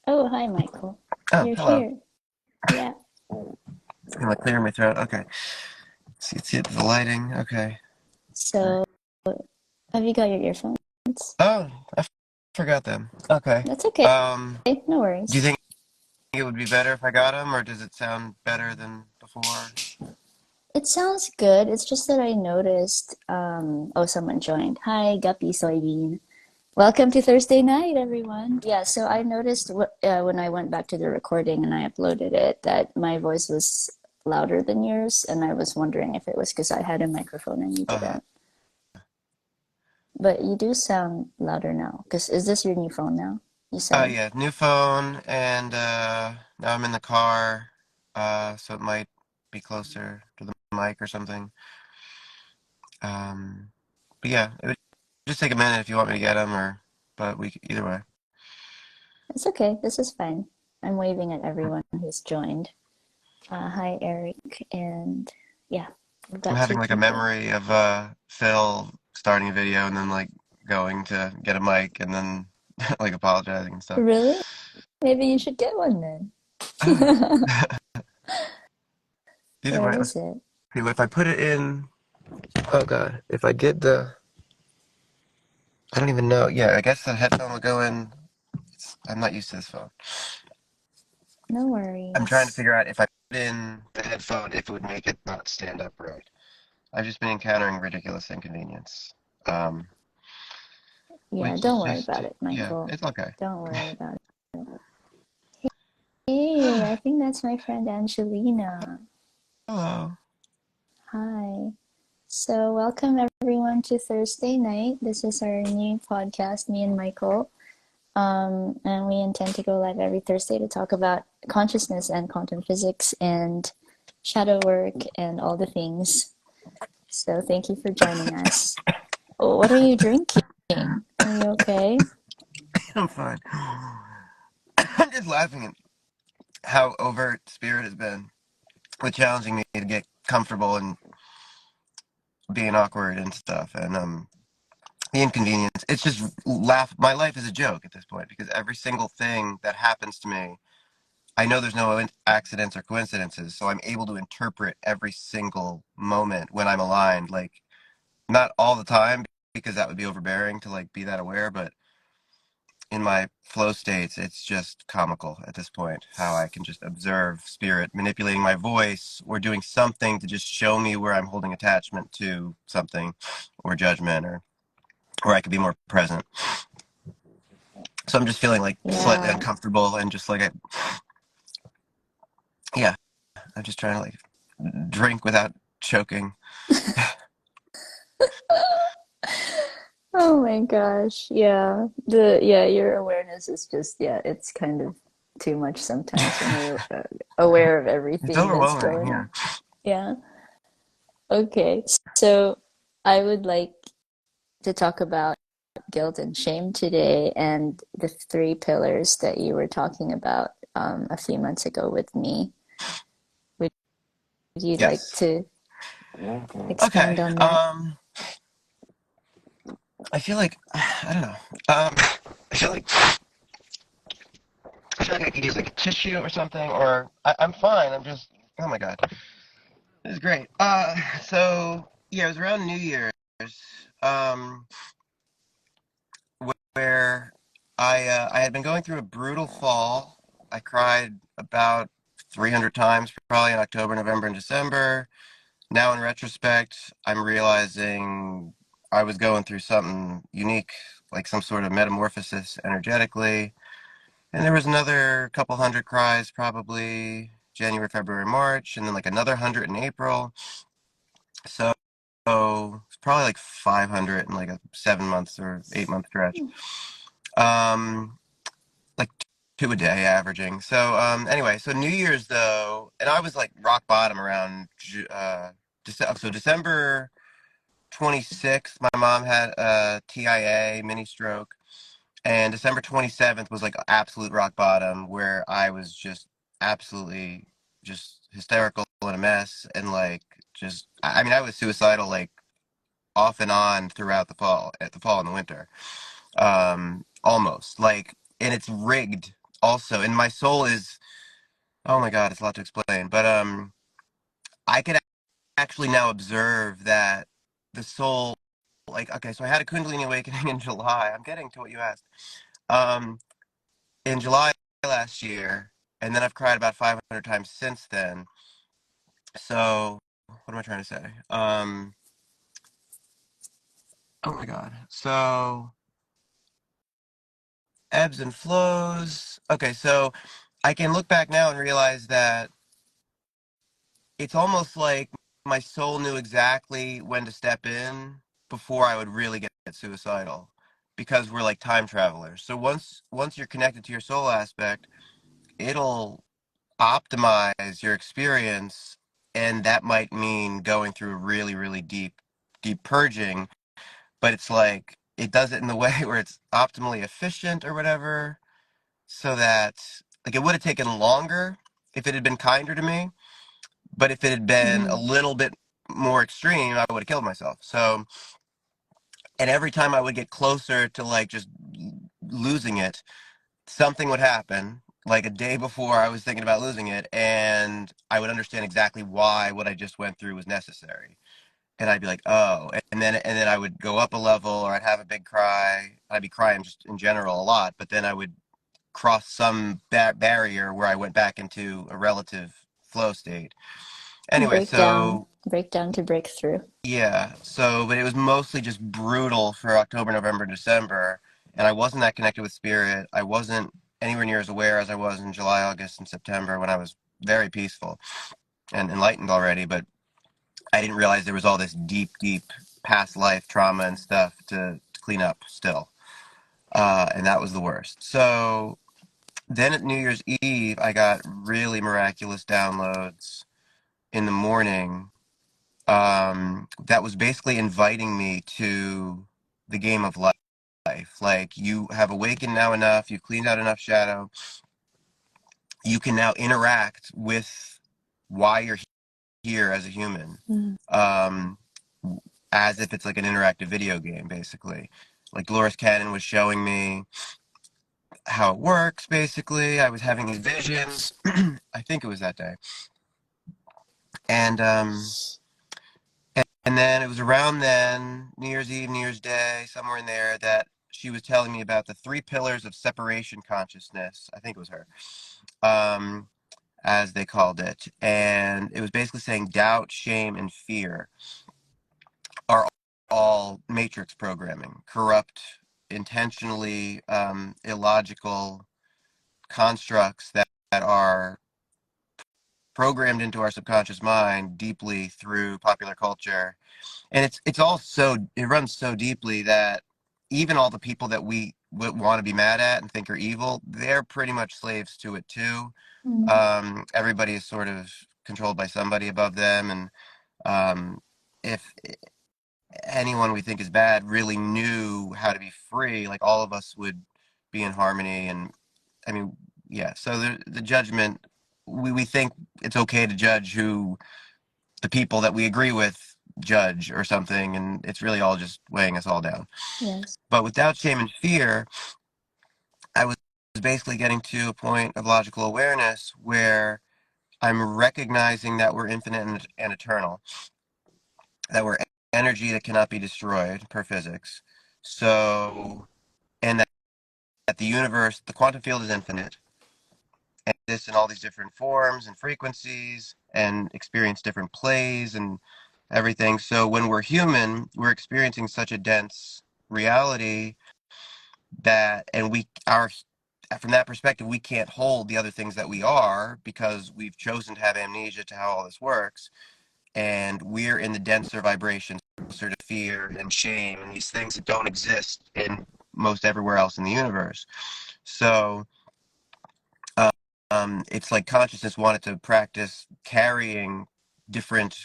Oh, hi, Michael. Oh, You're hello. here. Yeah. It's gonna clear my throat. Okay. See the lighting. Okay. So, have you got your earphones? Oh, forgot them. Okay. That's okay. Um, No do you worries. think it would be better if I got them, or does it sound better than before? It sounds good. It's just that I noticed. Oh, someone joined. Hi, Guppy Soybean. Welcome to Thursday night, everyone. Yeah, so I noticed when I went back to the recording and I uploaded it that my voice was louder than yours, and I was wondering if it was because I had a microphone and you Uh, didn't. But you do sound louder now. Because is this your new phone now? You said. yeah, new phone, and now I'm in the car, so it might be closer to the mic or something. Um, but yeah, it would just take a minute if you want me to get them, but either way. It's okay. This is fine. I'm waving at everyone who's joined. Hi, Eric. And yeah, we've I'm got having two like a people. memory of Phil starting a video and then like going to get a mic and then like apologizing and stuff. Really? Maybe you should get one then. Either Where way, let's is it? see. If I put it in, oh god, if I did I don't even know. Yeah, I guess the headphone will go in. I'm not used to this phone. No I'm trying to worries. figure out if I put in the headphone, if it would make it not stand up right. I've just been encountering ridiculous inconvenience. Um, Yeah, which is don't worry just, about it, yeah, Michael. it's okay. Don't worry about it. Hey, I think that's my friend Angelina. Hello. Hi. So, welcome everyone to Thursday night. This is our new podcast, me and Michael. And we intend to go live every Thursday to talk about consciousness and quantum physics and shadow work and all the things. So thank you for joining us. Oh, what are you drinking? Are you okay? I'm fine. I'm just laughing at how overt Spirit has been with challenging me to get comfortable and being awkward and stuff, and the inconvenience. It's just laugh. My life is a joke at this point because every single thing that happens to me, I know there's no accidents or coincidences, so I'm able to interpret every single moment when I'm aligned. Like not all the time because that would be overbearing to like be that aware, but in my flow states, it's just comical at this point how I can just observe spirit manipulating my voice or doing something to just show me where I'm holding attachment to something or judgment or I could be more present. So I'm just feeling like slightly Yeah. uncomfortable and just like yeah, I'm just trying to like drink without choking. Oh my gosh. Yeah. Your awareness is just it's kind of too much sometimes when you're aware of It's everything that's overwhelming, going yeah. on. Yeah. Okay. So I would like to talk about guilt and shame today and the three pillars that you were talking about a few months ago with me. Would you like Yes. to Okay. expand on that? I feel like I don't know. I feel like I could use like a tissue or something, or I'm fine. I'm just, oh my God, this is great. So yeah, it was around New Year's, um, where I had been going through a brutal fall. I cried about 300 times, probably in October, November, and December. Now, in retrospect, I'm realizing I was going through something unique, like some sort of metamorphosis energetically. And there was another couple hundred cries, probably January, February, March, and then like another 100 in April. So it's probably like 500 in like a 7 months or 8 month stretch. Um, like two a day averaging. So anyway, so New Year's though, and I was like rock bottom around December 26th. My mom had a TIA mini stroke. And December 27th was like absolute rock bottom where I was just absolutely just hysterical and a mess and like just I mean I was suicidal like off and on throughout the fall and the winter. Almost like and it's rigged also, and my soul is, oh my God, it's a lot to explain, but I could actually now observe that the soul, like, okay, so I had a kundalini awakening in July. I'm getting to what you asked. Um, in July last year, and then I've cried about 500 times since then. So, what am I trying to say? Oh my God. So, ebbs and flows. Okay, so I can look back now and realize that it's almost like my soul knew exactly when to step in before I would really get suicidal, because we're like time travelers. So once you're connected to your soul aspect, it'll optimize your experience, and that might mean going through a really, really deep purging, but it's like it does it in the way where it's optimally efficient or whatever, so that, like, it would have taken longer if it had been kinder to me, but if it had been a Mm. little bit more extreme, I would have killed myself. So, and every time I would get closer to like just losing it, something would happen. Like a day before I was thinking about losing it, and I would understand exactly why what I just went through was necessary. And I'd be like, oh, and then I would go up a level, or I'd have a big cry. I'd be crying just in general a lot, but then I would cross some barrier where I went back into a relative flow state. Anyway, so Breakdown to breakthrough. yeah, so but it was mostly just brutal for October, November, December, and I wasn't that connected with spirit. I wasn't anywhere near as aware as I was in July, August, and September, when I was very peaceful and enlightened already, but I didn't realize there was all this deep past life trauma and stuff to clean up still. And that was the worst. So then at New Year's Eve, I got really miraculous downloads in the morning, that was basically inviting me to the game of life. Like, you have awakened now enough, you've cleaned out enough shadow, you can now interact with why you're here as a human, Mm. um, as if it's like an interactive video game, basically. Like Dolores Cannon was showing me how it works, basically. I was having these visions. I think it was that day. And And then it was around then, New Year's Eve, New Year's Day, somewhere in there, that she was telling me about the three pillars of separation consciousness. I think it was her, um, as they called it. And it was basically saying doubt, shame, and fear are all matrix programming, corrupt, intentionally illogical constructs that are programmed into our subconscious mind deeply through popular culture. And it's all so, it runs so deeply that even all the people that we want to be mad at and think are evil, they're pretty much slaves to it too. Mm. Everybody is sort of controlled by somebody above them, and if anyone we think is bad really knew how to be free, like, all of us would be in harmony. And I mean, yeah. So the judgment, we think it's okay to judge who the people that we agree with judge or something, and it's really all just weighing us all down. Yes. But with doubt, shame, and fear, I was basically getting to a point of logical awareness where I'm recognizing that we're infinite and eternal, that we're energy that cannot be destroyed per physics. So, and that the universe, the quantum field, is infinite, and exists in all these different forms and frequencies, and experience different plays and everything. So when we're human, we're experiencing such a dense reality that, and we are, from that perspective, we can't hold the other things that we are, because we've chosen to have amnesia to how all this works, and we're in the denser vibrations, closer to fear and shame and these things that don't exist in most everywhere else in the universe. So it's like consciousness wanted to practice carrying different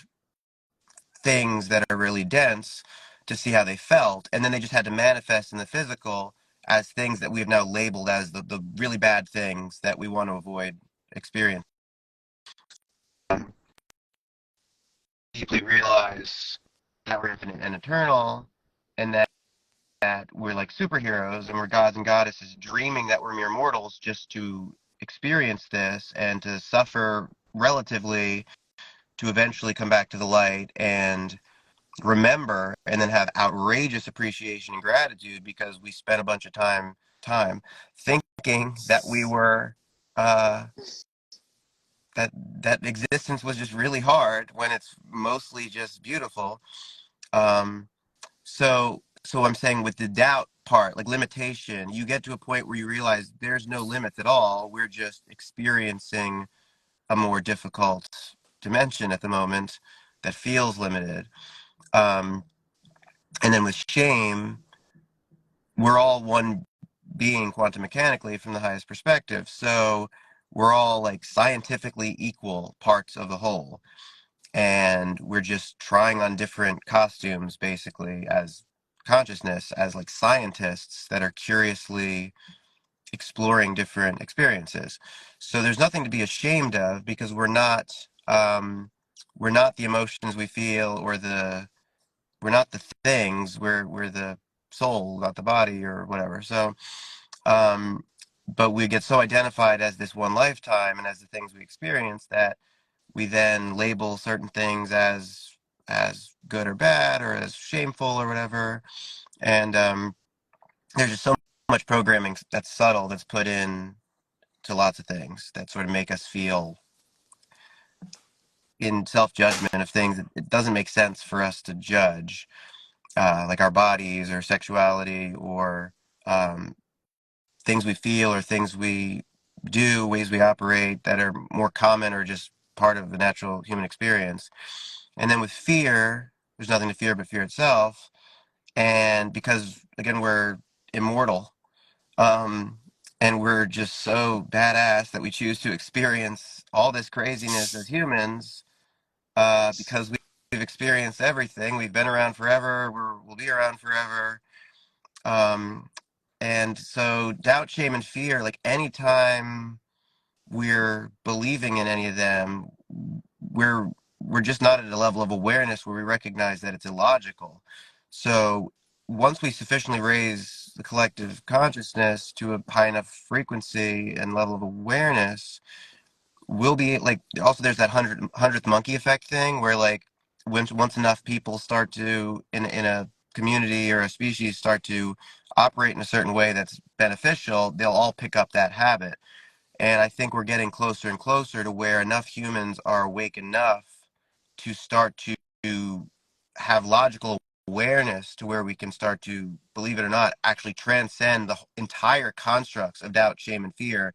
things that are really dense to see how they felt, and then they just had to manifest in the physical as things that we have now labeled as the really bad things that we want to avoid experiencing. Deeply realize that we're infinite and eternal, and that that we're like superheroes and we're gods and goddesses dreaming that we're mere mortals just to experience this and to suffer relatively to eventually come back to the light and remember and then have outrageous appreciation and gratitude because we spent a bunch of time thinking that we were that that existence was just really hard when it's mostly just beautiful. um so I'm saying with the doubt part, like limitation, you get to a point where you realize there's no limits at all. We're just experiencing a more difficult dimension at the moment that feels limited. um and then with shame, we're all one being quantum mechanically from the highest perspective. So we're all like scientifically equal parts of the whole. And we're just trying on different costumes basically as consciousness, as like scientists that are curiously exploring different experiences. So there's nothing to be ashamed of because we're not the emotions we feel or the we're not the things, we're the soul, not the body or whatever. So um but we get so identified as this one lifetime and as the things we experience that we then label certain things as good or bad or as shameful or whatever. And there's just so much programming that's subtle that's put in to lots of things that sort of make us feel in self-judgment of things that it doesn't make sense for us to judge, like our bodies or sexuality or um, things we feel or things we do, ways we operate that are more common or just part of the natural human experience. And then with fear, there's nothing to fear but fear itself. And because, again, we're immortal, um, and we're just so badass that we choose to experience all this craziness as humans, because we've experienced everything. We've been around forever. We'll be around forever. Um, and so doubt, shame, and fear, like anytime we're believing in any of them, we're we're just not at a level of awareness where we recognize that it's illogical. So once we sufficiently raise the collective consciousness to a high enough frequency and level of awareness, we'll be like, also there's that hundredth monkey effect thing where like once enough people start to in a community or a species start to operate in a certain way that's beneficial, they'll all pick up that habit. And I think we're getting closer and closer to where enough humans are awake enough to start to have logical awareness to where we can start to, believe it or not, actually transcend the entire constructs of doubt, shame, and fear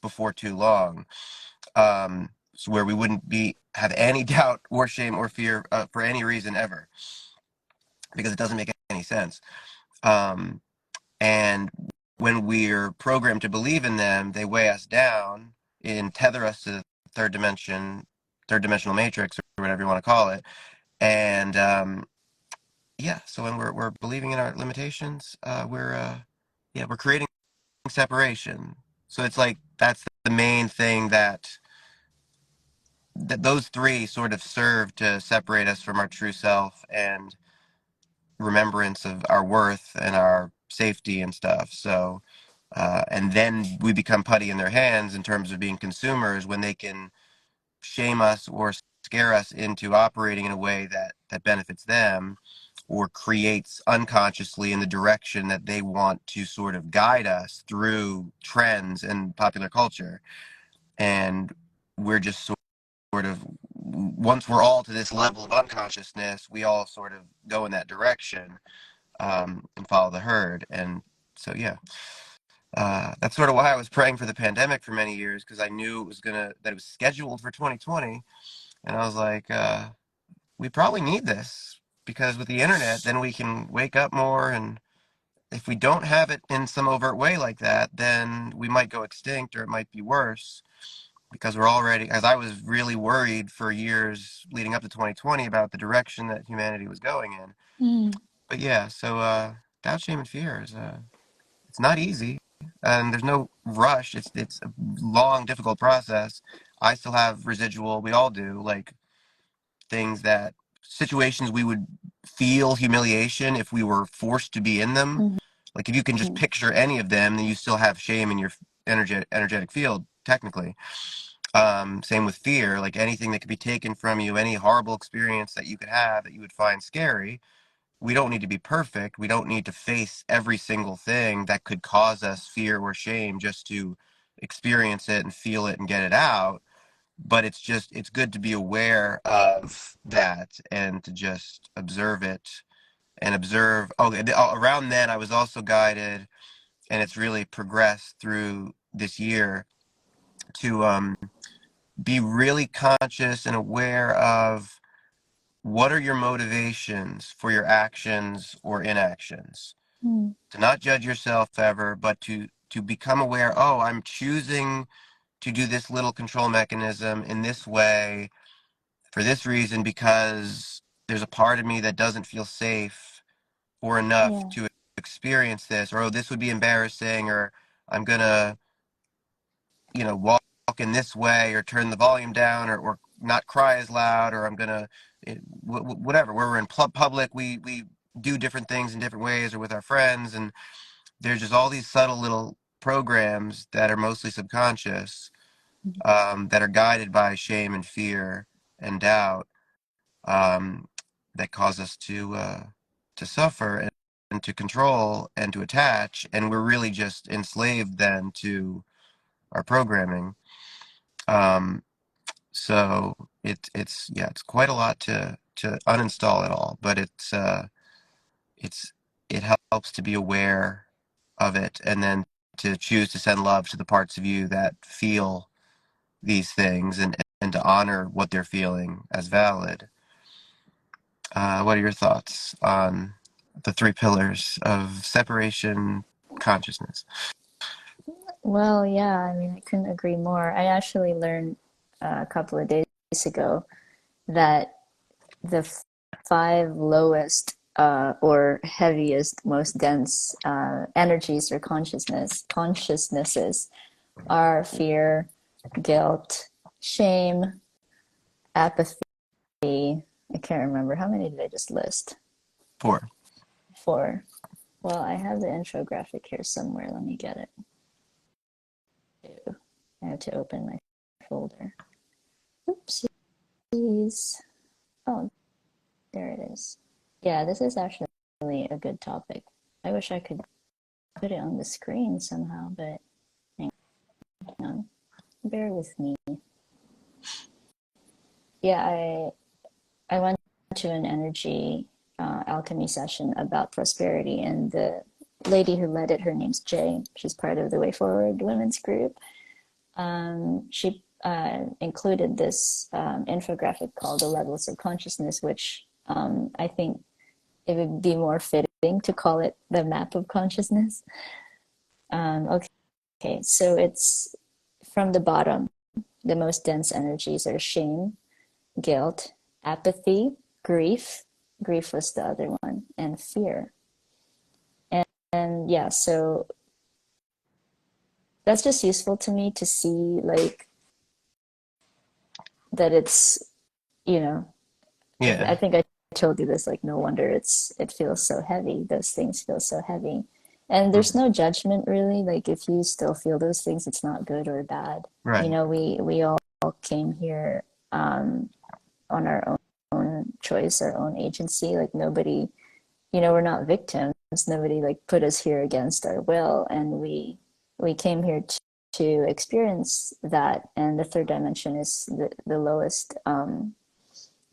before too long. So where we wouldn't have any doubt or shame or fear for any reason ever, because it doesn't make any sense. Um, And when we're programmed to believe in them, they weigh us down and tether us to the third dimensional matrix, or whatever you want to call it. And yeah, so when we're believing in our limitations, we're creating separation. So it's like that's the main thing that those three sort of serve to separate us from our true self and remembrance of our worth and our safety and stuff. So, and then we become putty in their hands in terms of being consumers when they can shame us or scare us into operating in a way that benefits them or creates unconsciously in the direction that they want to sort of guide us through trends and popular culture. And we're just sort of, once we're all to this level of unconsciousness, we all sort of go in that direction, and follow the herd. And so, yeah, that's sort of why I was praying for the pandemic for many years, because I knew that it was scheduled for 2020. And I was like, we probably need this because with the internet, then we can wake up more. And if we don't have it in some overt way like that, then we might go extinct or it might be worse because as I was really worried for years leading up to 2020 about the direction that humanity was going in. Mm. But yeah, so doubt, shame, and fear is it's not easy, and there's no rush. It's a long, difficult process. I still have residual. We all do, like things that situations we would feel humiliation if we were forced to be in them. Mm-hmm. Like if you can just picture any of them, then you still have shame in your energetic field, technically. Same with fear, like anything that could be taken from you, any horrible experience that you could have that you would find scary. We don't need to be perfect. We don't need to face every single thing that could cause us fear or shame just to experience it and feel it and get it out. But it's good to be aware of that and to just observe it and observe. Oh, around then I was also guided, and it's really progressed through this year to be really conscious and aware of what are your motivations for your actions or inactions. Mm-hmm. To not judge yourself ever, but to become aware, oh, I'm choosing to do this little control mechanism in this way for this reason because there's a part of me that doesn't feel safe or enough Yeah. to experience this, or oh, this would be embarrassing, or I'm gonna, walk in this way, or turn the volume down, or not cry as loud, or I'm gonna, whatever. Where we're in public, we do different things in different ways, or with our friends, and there's just all these subtle little programs that are mostly subconscious, that are guided by shame and fear and doubt, um, that cause us to suffer and to control and to attach, and we're really just enslaved then to our programming. Um, so it's quite a lot to uninstall it all, but it's it helps to be aware of it and then to choose to send love to the parts of you that feel these things and to honor what they're feeling as valid. What are your thoughts on the three pillars of separation consciousness? Well, yeah, I mean, I couldn't agree more. I actually learned a couple of days ago that the five lowest or heaviest, most dense energies or consciousnesses are fear, guilt, shame, apathy. I can't remember. How many did I just list? Four. Four. Well, I have the infographic here somewhere. Let me get it. I have to open my folder. Oopsies. Oh, there it is. Yeah, this is actually a good topic. I wish I could put it on the screen somehow, but hang on. Bear with me. Yeah, I went to an energy alchemy session about prosperity, and the lady who led it, her name's Jay. She's part of the Way Forward Women's Group. She included this infographic called The Levels of Consciousness, which I think it would be more fitting to call it the map of consciousness. Okay, so it's from the bottom. The most dense energies are shame, guilt, apathy, grief. Grief was the other one, and fear. And yeah, so that's just useful to me to see like that it's, you know, I Yeah, think I told you this, like no wonder it feels so heavy. Those things feel so heavy. And there's mhm. no judgment really. Like if you still feel those things, it's not good or bad. You Right, know, we all came here on our own choice, our own agency. Like nobody, we're not victims. Nobody like put us here against our will, and we came here to experience that. And the third dimension is the lowest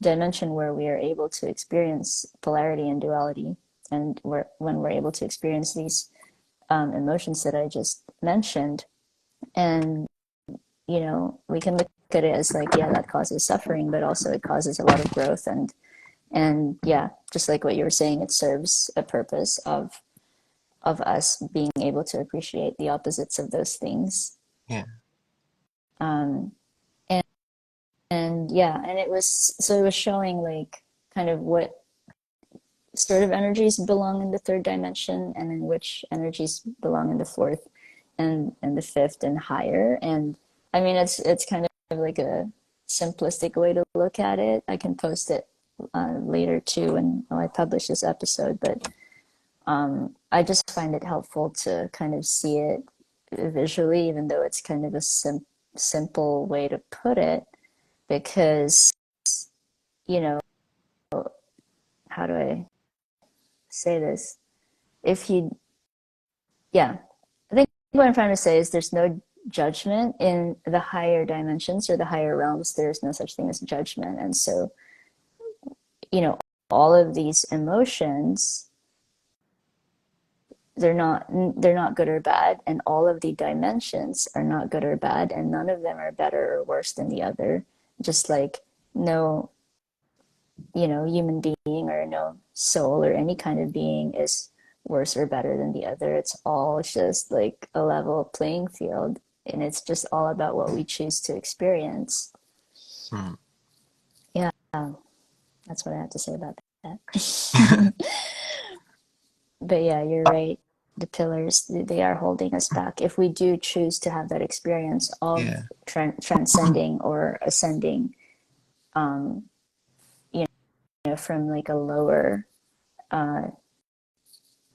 dimension where we are able to experience polarity and duality, and when we're able to experience these emotions that I just mentioned, and we can look at it as like, yeah, that causes suffering, but also it causes a lot of growth, and yeah, just like what you were saying, it serves a purpose of us being able to appreciate the opposites of those things. yeah, um and and yeah, and it was showing like kind of what sort of energies belong in the third dimension and in which energies belong in the fourth and the fifth and higher. And I mean, it's kind of like a simplistic way to look at it. I can post it later too when I publish this episode. But I just find it helpful to kind of see it visually, even though it's kind of a simple way to put it, because, you know, how do I say this? If you, yeah, I think what I'm trying to say is there's no judgment in the higher dimensions or the higher realms. There's no such thing as judgment. And so, you know, all of these emotions, they're not good or bad, and all of the dimensions are not good or bad, and none of them are better or worse than the other. Just like no, human being or no soul or any kind of being is worse or better than the other. It's all just like a level playing field, and it's just all about what we choose to experience. Hmm. Yeah, that's what I have to say about that. But yeah, you're right. The pillars, they are holding us back. If we do choose to have that experience of Yeah. transcending or ascending, you from like a lower uh,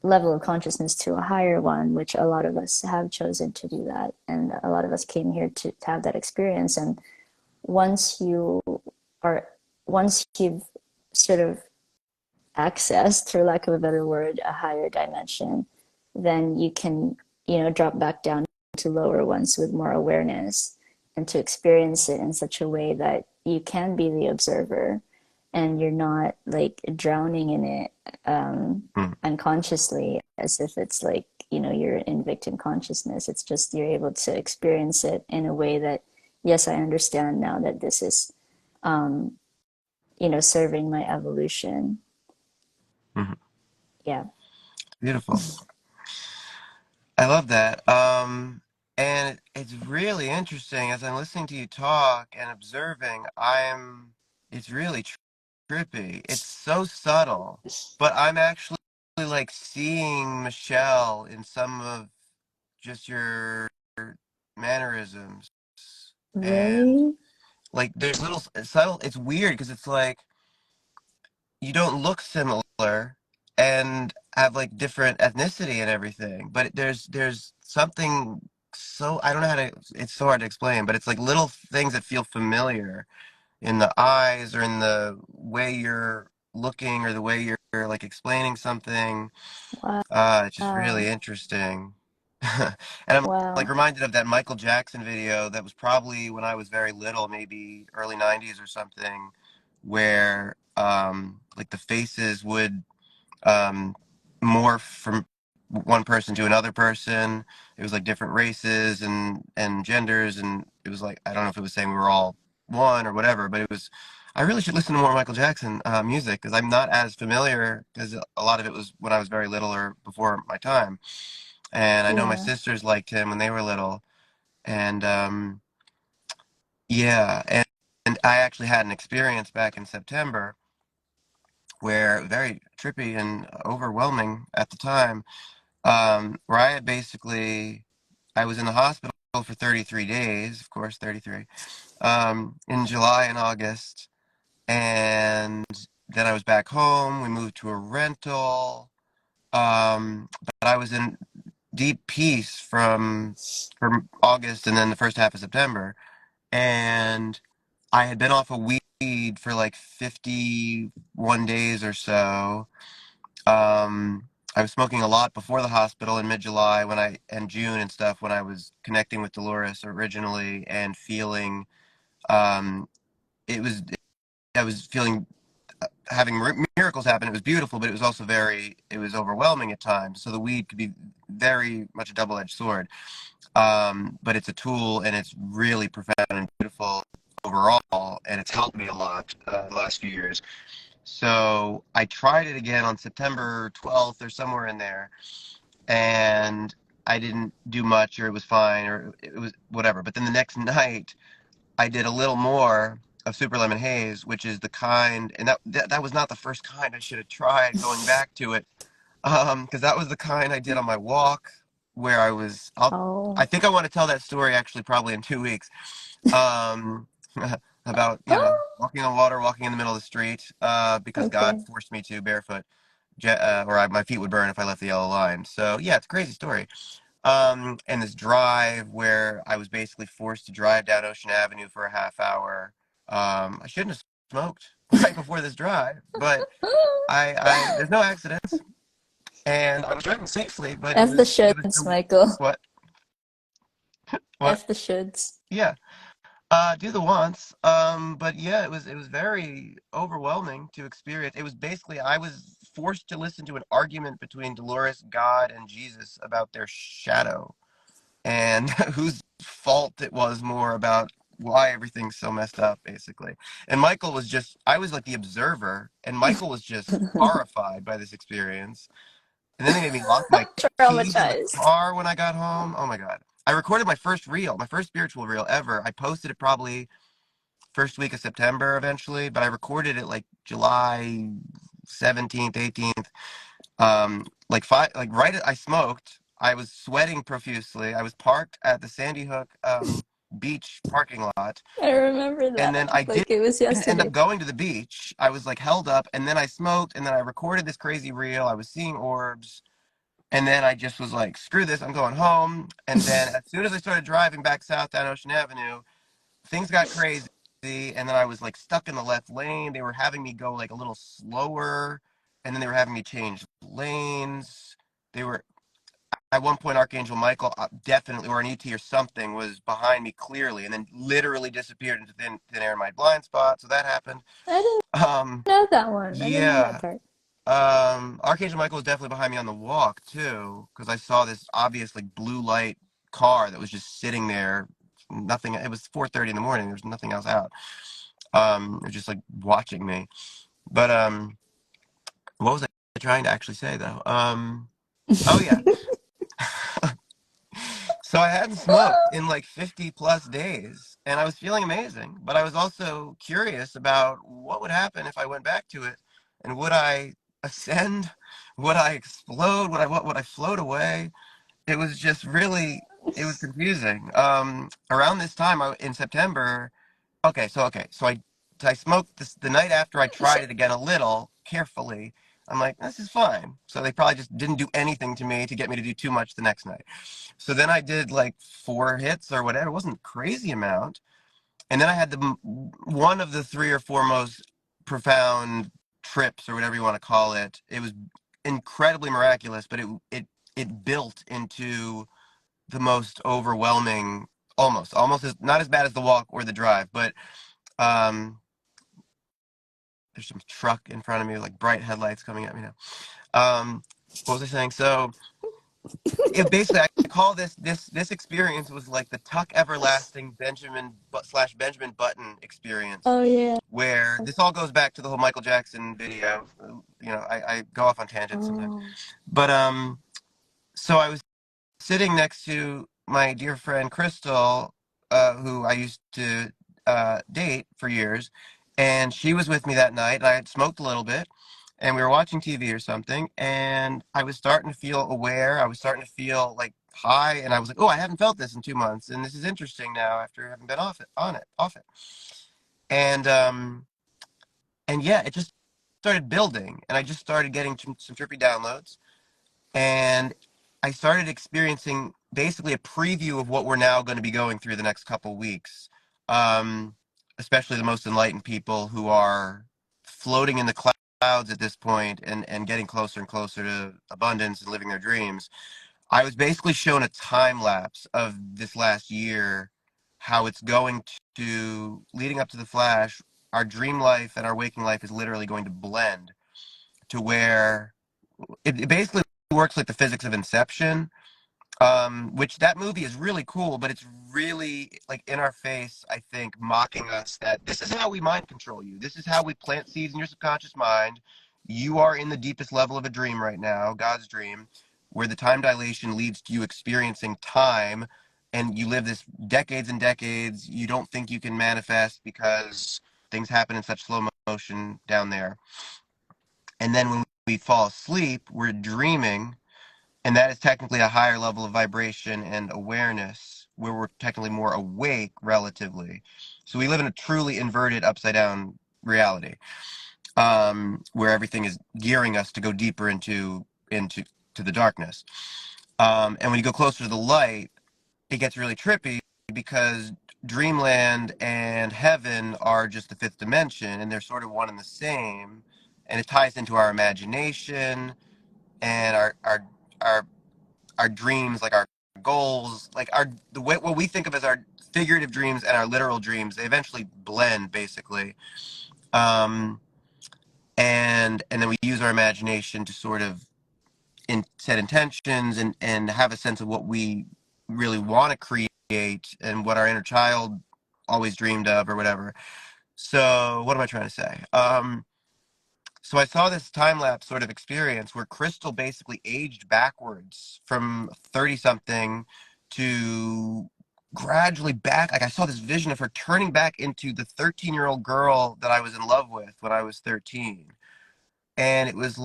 level of consciousness to a higher one, which a lot of us have chosen to do that. And a lot of us came here to have that experience. And once you are, once you've sort of accessed, for lack of a better word, a higher dimension, then you can, drop back down to lower ones with more awareness and to experience it in such a way that you can be the observer and you're not like drowning in it Hmm. unconsciously as if it's like, you're in victim consciousness. It's just you're able to experience it in a way that, yes, I understand now that this is, serving my evolution. Hmm. Yeah. Beautiful. I love that. And it's really interesting as I'm listening to you talk and observing. It's really trippy. It's so subtle, but I'm actually like seeing Michelle in some of just your mannerisms, and Really? like there's little subtle. It's weird because it's like you don't look similar and have like different ethnicity and everything, but there's something, so I don't know how to, it's so hard to explain, but it's like little things that feel familiar in the eyes or in the way you're looking or the way you're like explaining something. It's just really Wow. interesting. And I'm like Wow. reminded of that Michael Jackson video that was probably when I was very little, maybe early 90s or something, where like the faces would um morph from one person to another person. It was like different races and genders, and it was like I don't know if it was saying we were all one or whatever, but it was. I really should listen to more Michael Jackson music because I'm not as familiar because a lot of it was when I was very little or before my time. And I know my Yeah. sisters liked him when they were little, and yeah, and I actually had an experience back in September where very trippy and overwhelming at the time, where I had basically, I was in the hospital for 33 days, of course, 33, in July and August. And then I was back home. We moved to a rental. But I was in deep peace from August and then the first half of September. And I had been off of weed for like 51 days or so. I was smoking a lot before the hospital in mid-July when I and June and stuff when I was connecting with Dolores originally and feeling um it was I was feeling having miracles happen. It was beautiful, but it was also it was overwhelming at times. So the weed could be very much a double-edged sword. But it's a tool and it's really profound and beautiful overall, and it's helped me a lot the last few years. So I tried it again on September 12th or somewhere in there, and I didn't do much, or it was fine, or it was whatever. But then the next night, I did a little more of Super Lemon Haze, which is the kind, and that was not the first kind I should have tried going back to it, because that was the kind I did on my walk, where I Oh, think I want to tell that story actually probably in 2 weeks. Um, about, Oh, walking on water, walking in the middle of the street, because God okay. forced me to barefoot, my feet would burn if I left the yellow line. So yeah, it's a crazy story. And this drive where I was basically forced to drive down Ocean Avenue for a half hour. I shouldn't have smoked right before this drive, but there's no accidents, and I was driving safely, but F the it was shoulds, Michael. what, what, F the shoulds. yeah, do the once. But yeah, it was very overwhelming to experience. It was basically I was forced to listen to an argument between Dolores, God, and Jesus about their shadow and whose fault it was more about why everything's so messed up, basically. And Michael was just, I was like the observer, and Michael was just horrified by this experience. And then they made me lock my keys in the Traumatized. car when I got home. Oh my God. I recorded my first reel, my first spiritual reel ever. I posted it probably first week of September eventually, but I recorded it like July 17th, 18th. Like right, I smoked. I was sweating profusely. I was parked at the Sandy Hook beach parking lot, I remember and then that I like it was didn't end up yesterday. going to the beach. I was like held up, and then I smoked, and then I recorded this crazy reel. I was seeing orbs, and then I just was like, screw this, I'm going home. And then as soon as I started driving back south down Ocean Avenue, things got crazy, and then I was like stuck in the left lane. They were having me go like a little slower, and then they were having me change lanes. They were at one point, Archangel Michael, definitely, or an ET or something, was behind me clearly, and then literally disappeared into thin air in my blind spot. So that happened. I didn't Um, know that one. I didn't know that yeah. part. Archangel Michael was definitely behind me on the walk too, because I saw this obvious like blue light car that was just sitting there. Nothing. It was 4:30 in the morning. There was nothing else out. It was just like watching me. But what was I trying to actually say though? Oh yeah. So I hadn't smoked in like 50 plus days, and I was feeling amazing, but I was also curious about what would happen if I went back to it, and would I ascend? Would I explode? Would I float away? It was just really, it was confusing. Around this time, in September, so I smoked this the night after I So, tried it again a little carefully. I'm like, this is fine. So they probably just didn't do anything to me to get me to do too much the next night. So then I did like 4 hits or whatever. It wasn't a crazy amount. And then I had one of the 3 or 4 most profound trips or whatever you want to call it. It was incredibly miraculous, but it built into the most overwhelming, almost as not as bad as the walk or the drive, but um there's some truck in front of me, like bright headlights coming at me now. What was I saying? So it basically, I call this experience was like the Tuck Everlasting Benjamin Button experience, oh yeah. where this all goes back to the whole Michael Jackson video. I go off on tangents sometimes, Oh. but so I was sitting next to my dear friend Crystal, who I used to date for years, and she was with me that night. And I had smoked a little bit, and we were watching TV or something, and I was starting to feel aware. I was starting to feel like high, and I was like, "Oh, I haven't felt this in 2 months, and this is interesting now after having been off it." And yeah, it just started building, and I just started getting some trippy downloads, and I started experiencing basically a preview of what we're now going to be going through the next couple weeks. Um, Especially the most enlightened people who are floating in the clouds at this point, and getting closer and closer to abundance and living their dreams. I was basically shown a time lapse of this last year, how it's going to, leading up to the flash, our dream life and our waking life is literally going to blend to where it basically works like the physics of Inception, which that movie is really cool, but it's really like in our face, I think, mocking us that this is how we mind control you. This is how we plant seeds in your subconscious mind. You are in the deepest level of a dream right now, God's dream, where the time dilation leads to you experiencing time, and you live this decades and decades. You don't think you can manifest because things happen in such slow motion down there. And then when we fall asleep, we're dreaming, and that is technically a higher level of vibration and awareness, where we're technically more awake relatively. So we live in a truly inverted, upside down reality, where everything is gearing us to go deeper into to the darkness. And when you go closer to the light, it gets really trippy because dreamland and heaven are just the fifth dimension, and they're sort of one and the same. And it ties into our imagination and our our dreams, like our goals, like our the way what we think of as our figurative dreams and our literal dreams. They eventually blend, basically. Um, and then we use our imagination to sort of set intentions and have a sense of what we really want to create and what our inner child always dreamed of or whatever. So what am I trying to say? So I saw this time lapse sort of experience where Crystal basically aged backwards from 30 something to gradually back. Like I saw this vision of her turning back into the 13-year-old girl that I was in love with when I was 13. And it was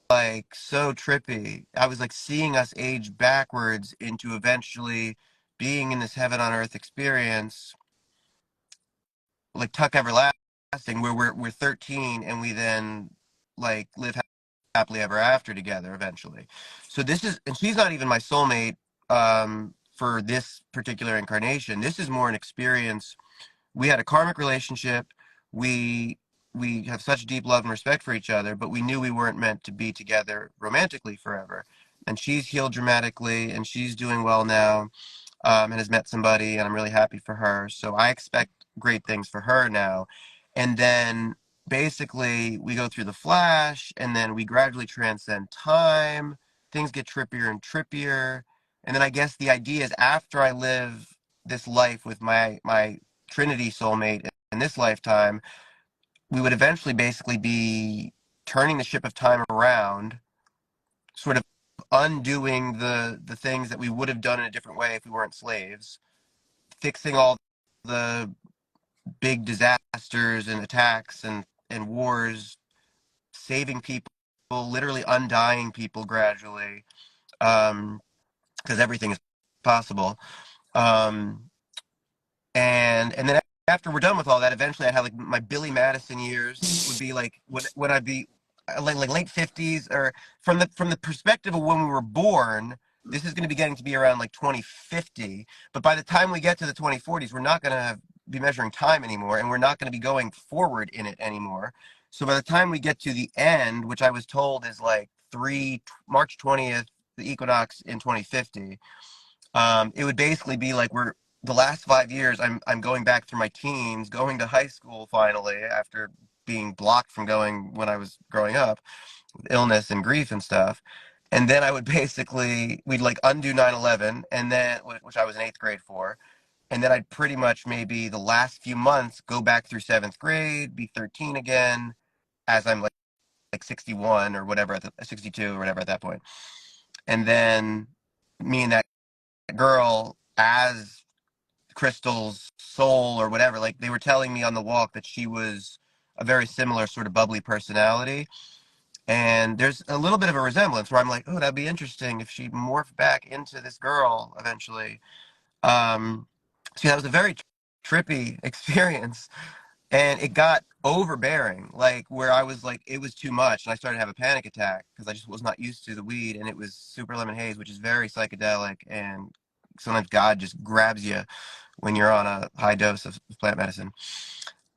like so trippy. I was like seeing us age backwards into eventually being in this heaven on earth experience, like Tuck Everlasting, where we're 13 and we then like live happily ever after together eventually. So this is, and she's not even my soulmate for this particular incarnation. This is more an experience. We had a karmic relationship. We we have such deep love and respect for each other, but we knew we weren't meant to be together romantically forever. And she's healed dramatically, and she's doing well now, and has met somebody, and I'm really happy for her. So I expect great things for her now. And then basically we go through the flash, and then we gradually transcend time. Things get trippier and trippier. And then I guess the idea is after I live this life with my Trinity soulmate in this lifetime, we would eventually basically be turning the ship of time around, sort of undoing the things that we would have done in a different way if we weren't slaves, fixing all the big disasters and attacks and wars, saving people, literally undying people gradually, because everything is possible. Um, and then after we're done with all that, eventually I'd have like my Billy Madison years would be like when I'd be like late 50s, or from the perspective of when we were born. This is going to be getting to be around like 2050, but by the time we get to the 2040s, we're not going to be measuring time anymore, and we're not going to be going forward in it anymore. So by the time we get to the end, which I was told is like 3 March 20th, the equinox in 2050, it would basically be like we're the last 5 years. I'm going back through my teens, going to high school finally after being blocked from going when I was growing up, with illness and grief and stuff. And then I would basically we'd like undo 9/11, and then which I was in eighth grade for, and then I'd pretty much maybe the last few months go back through seventh grade, be 13 again, as I'm like 61 or whatever, 62 or whatever at that point, and then me and that girl as Crystal's soul or whatever. Like they were telling me on the walk that she was a very similar sort of bubbly personality. And there's a little bit of a resemblance where I'm like, oh, that'd be interesting if she morphed back into this girl eventually. Um, so that was a very trippy experience. And it got overbearing, like where I was like, it was too much. And I started to have a panic attack because I just was not used to the weed. And it was super lemon haze, which is very psychedelic. And sometimes God just grabs you when you're on a high dose of plant medicine.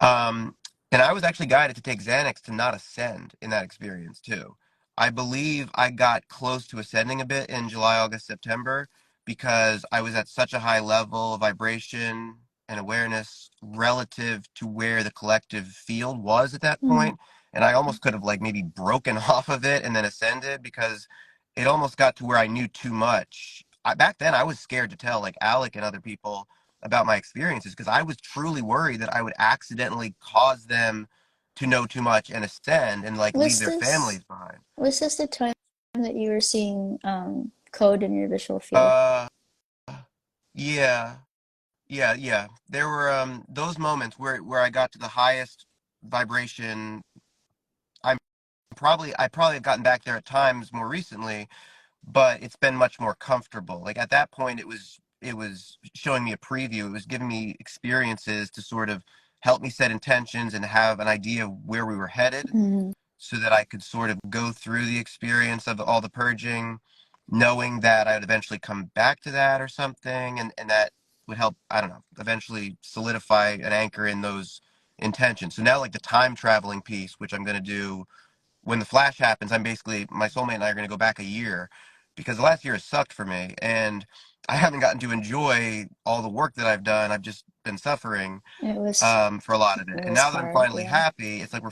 Um, and I was actually guided to take Xanax to not ascend in that experience too. I believe I got close to ascending a bit in July, August, September because I was at such a high level of vibration and awareness relative to where the collective field was at that Hmm. point. And I almost could have like maybe broken off of it and then ascended because it almost got to where I knew too much. Back then, I was scared to tell like Alec and other people about my experiences because I was truly worried that I would accidentally cause them to know too much and ascend and like leave Was their this families behind. was this the time that you were seeing code in your visual field? Uh, yeah, yeah. There were those moments where I got to the highest vibration. I'm I probably have gotten back there at times more recently, but it's been much more comfortable. Like at that point, it was showing me a preview. It was giving me experiences to sort of help me set intentions and have an idea of where we were headed, Mm-hmm. so that I could sort of go through the experience of all the purging, knowing that I would eventually come back to that or something, and that would help, I don't know, eventually solidify an anchor in those intentions. So now, like the time traveling piece, which I'm going to do when the flash happens, I'm basically, my soulmate and I are going to go back a year, because the last year has sucked for me, and I haven't gotten to enjoy all the work that I've done. I've just been suffering It was for a lot of it. it And was now that I'm hard, finally yeah. happy, it's like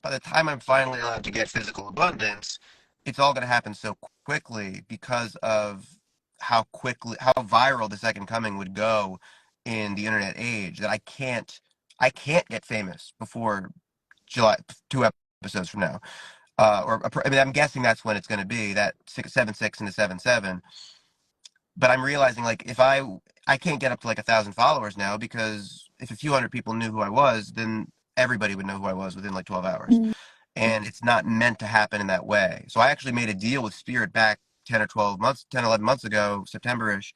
by the time I'm finally allowed to get physical abundance, it's all going to happen so quickly because of how viral the second coming would go in the internet age, that I can't get famous before July, 2 episodes from now. I mean, I'm guessing that's when it's going to be, that 7-6 into 7-7. But I'm realizing, like, if I can't get up to like 1,000 followers now, because if a few hundred people knew who I was, then everybody would know who I was within like 12 hours. Mm. And it's not meant to happen in that way. So I actually made a deal with Spirit back 10 or 12 months, 10, 11 months ago, September-ish,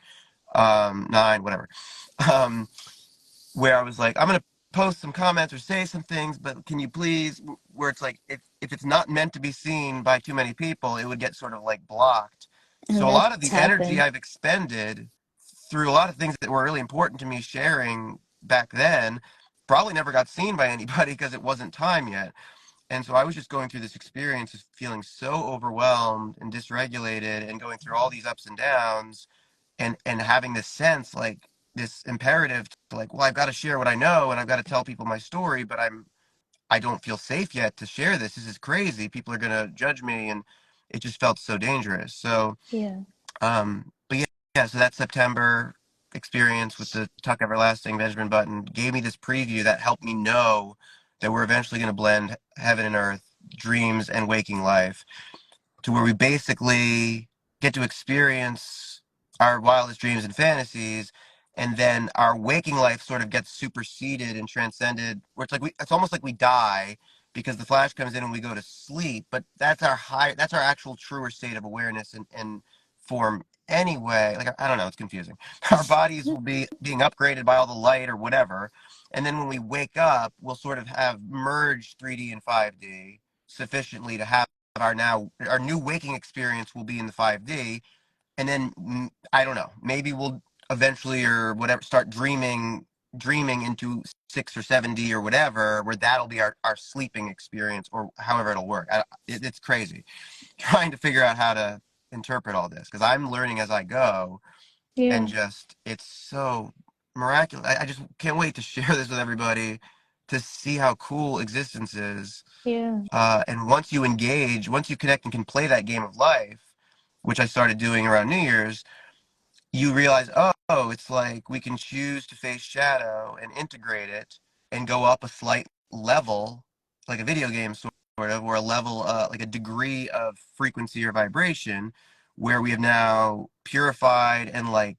9, whatever. Um, where I was like, I'm gonna post some comments or say some things, but can you please, where it's like, if it's not meant to be seen by too many people, it would get sort of like blocked. And So a lot of that's the energy happened. I've expended through a lot of things that were really important to me sharing back then probably never got seen by anybody because it wasn't time yet. And so I was just going through this experience of feeling so overwhelmed and dysregulated and going through all these ups and downs, and having this sense, like this imperative to, like, well, I've got to share what I know and I've got to tell people my story, but I don't feel safe yet to share this. This is crazy. People are going to judge me, and it just felt so dangerous. So Yeah. but yeah, so that September experience with the Tuck Everlasting Benjamin Button gave me this preview that helped me know that we're eventually going to blend heaven and earth, dreams and waking life, to where we basically get to experience our wildest dreams and fantasies, and then our waking life sort of gets superseded and transcended, where it's almost like we die because the flash comes in and we go to sleep, but that's our actual truer state of awareness and form anyway. Like, I don't know, it's confusing. Our bodies will be being upgraded by all the light or whatever, and then when we wake up, we'll sort of have merged 3D and 5D sufficiently to have our new waking experience will be in the 5D, and then I don't know, maybe we'll eventually or whatever start dreaming into 6 or 7D or whatever, where that'll be our sleeping experience, or however it'll work. It's crazy trying to figure out how to interpret all this, because I'm learning as I go, and Yeah. just it's so miraculous. I just can't wait to share this with everybody, to see how cool existence is. Yeah. And once you connect and can play that game of life, which I started doing around New Year's, you realize, oh, it's like we can choose to face shadow and integrate it and go up a slight level, like a video game sort of, or a level, like a degree of frequency or vibration, where we have now purified and like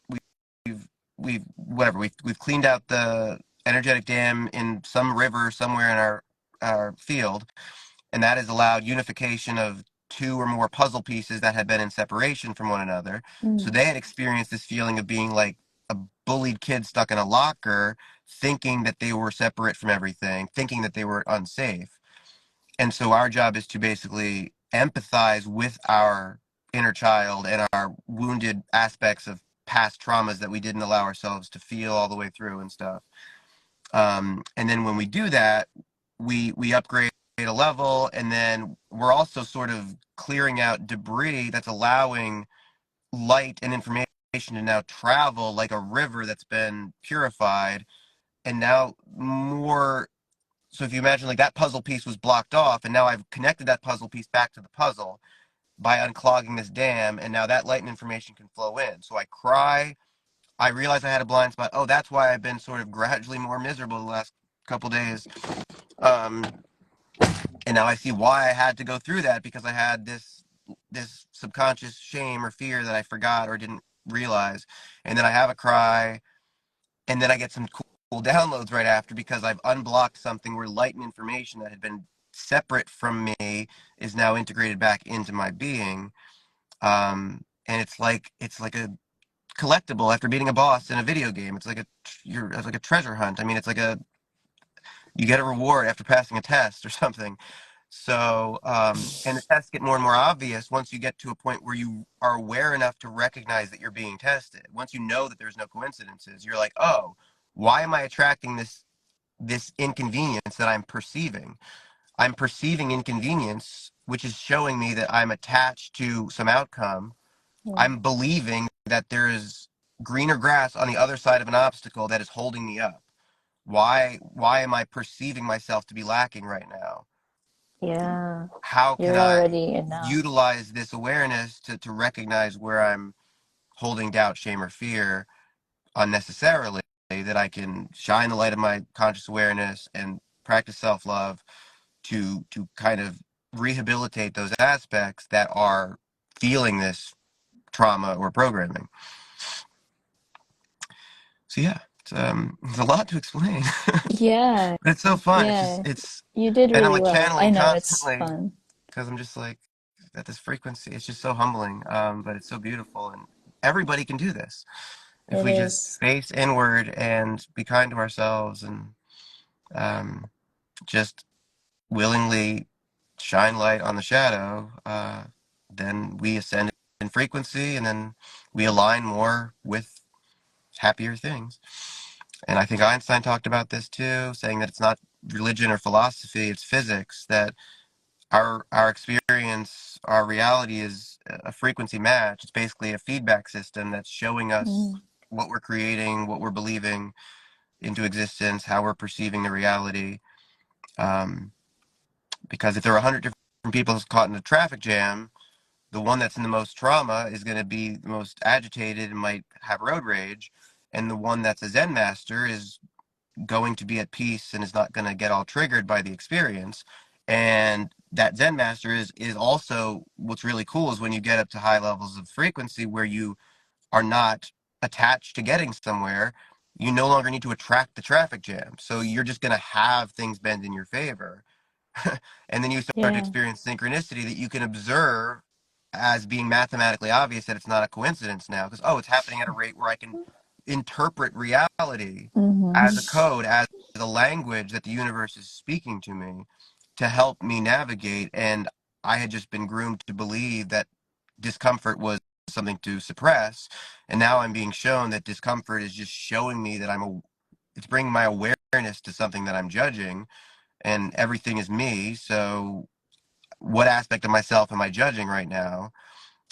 we've we've cleaned out the energetic dam in some river somewhere in our field, and that has allowed unification of two or more puzzle pieces that had been in separation from one another. So Mm. they had experienced this feeling of being like a bullied kid stuck in a locker, thinking that they were separate from everything, thinking that they were unsafe. And so our job is to basically empathize with our inner child and our wounded aspects of past traumas that we didn't allow ourselves to feel all the way through and stuff. And then when we do that, we upgrade a level, and then we're also sort of clearing out debris that's allowing light and information to now travel like a river that's been purified, and now more. So if you imagine, like, that puzzle piece was blocked off, and now I've connected that puzzle piece back to the puzzle by unclogging this dam, and now that light and information can flow in. So I cry. I realize I had a blind spot. Oh, that's why I've been sort of gradually more miserable the last couple days. Um, and now I see why I had to go through that, because I had this subconscious shame or fear that I forgot or didn't realize. And then I have a cry, and then I get some cool downloads right after, because I've unblocked something where light and information that had been separate from me is now integrated back into my being. And it's like a collectible after beating a boss in a video game. It's like a treasure hunt. I mean, it's like a you get a reward after passing a test or something. So, and the tests get more and more obvious once you get to a point where you are aware enough to recognize that you're being tested. Once you know that there's no coincidences, you're like, oh, why am I attracting this inconvenience that I'm perceiving? I'm perceiving inconvenience, which is showing me that I'm attached to some outcome. Yeah. I'm believing that there is greener grass on the other side of an obstacle that is holding me up. Why am I perceiving myself to be lacking right now? Yeah. How can You're I already enough. utilize this awareness to recognize where I'm holding doubt, shame, or fear unnecessarily, that I can shine the light of my conscious awareness and practice self-love to kind of rehabilitate those aspects that are feeling this trauma or programming. So yeah, it's a lot to explain. Yeah. But it's so fun. Yeah. It's You did and I'm really like well. I channeling know it's constantly fun. because I'm just like at this frequency. It's just so humbling, but it's so beautiful, and everybody can do this if It we just is. face inward and be kind to ourselves and um, just willingly shine light on the shadow. Then we ascend in frequency, and then we align more with happier things. And I think Einstein talked about this too, saying that it's not religion or philosophy, it's physics, that our experience, our reality is a frequency match. It's basically a feedback system that's showing us Mm. what we're creating, what we're believing into existence, how we're perceiving the reality. Um, because if there are 100 different people caught in a traffic jam, the one that's in the most trauma is going to be the most agitated and might have road rage. And the one that's a Zen master is going to be at peace and is not going to get all triggered by the experience. And that Zen master is also what's really cool is when you get up to high levels of frequency where you are not attached to getting somewhere, you no longer need to attract the traffic jam. So you're just going to have things bend in your favor. And then you start to Yeah. experience synchronicity that you can observe as being mathematically obvious that it's not a coincidence now because, oh, it's happening at a rate where I can interpret reality Mm-hmm. as a code, as a language that the universe is speaking to me to help me navigate. And I had just been groomed to believe that discomfort was something to suppress. And now I'm being shown that discomfort is just showing me that it's bringing my awareness to something that I'm judging, and everything is me. So what aspect of myself am I judging right now?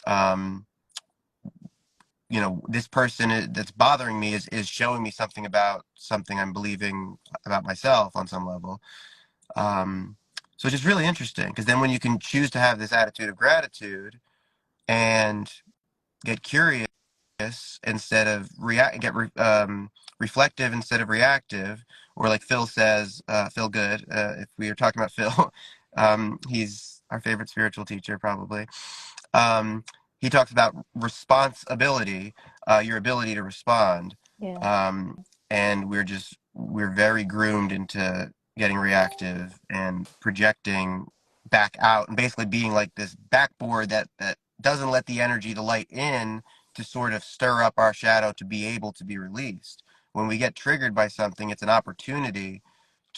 Um, this person that's bothering me is showing me something about something I'm believing about myself on some level. Um, so it's just really interesting because then when you can choose to have this attitude of gratitude and get curious instead of reflective instead of reactive, or like Phil says, Phil Good, if we are talking about Phil, he's our favorite spiritual teacher probably. um, he talks about responsibility, your ability to respond. Yeah. um, and we're very groomed into getting reactive and projecting back out and basically being like this backboard that doesn't let the energy, the light in to sort of stir up our shadow to be able to be released. When we get triggered by something, it's an opportunity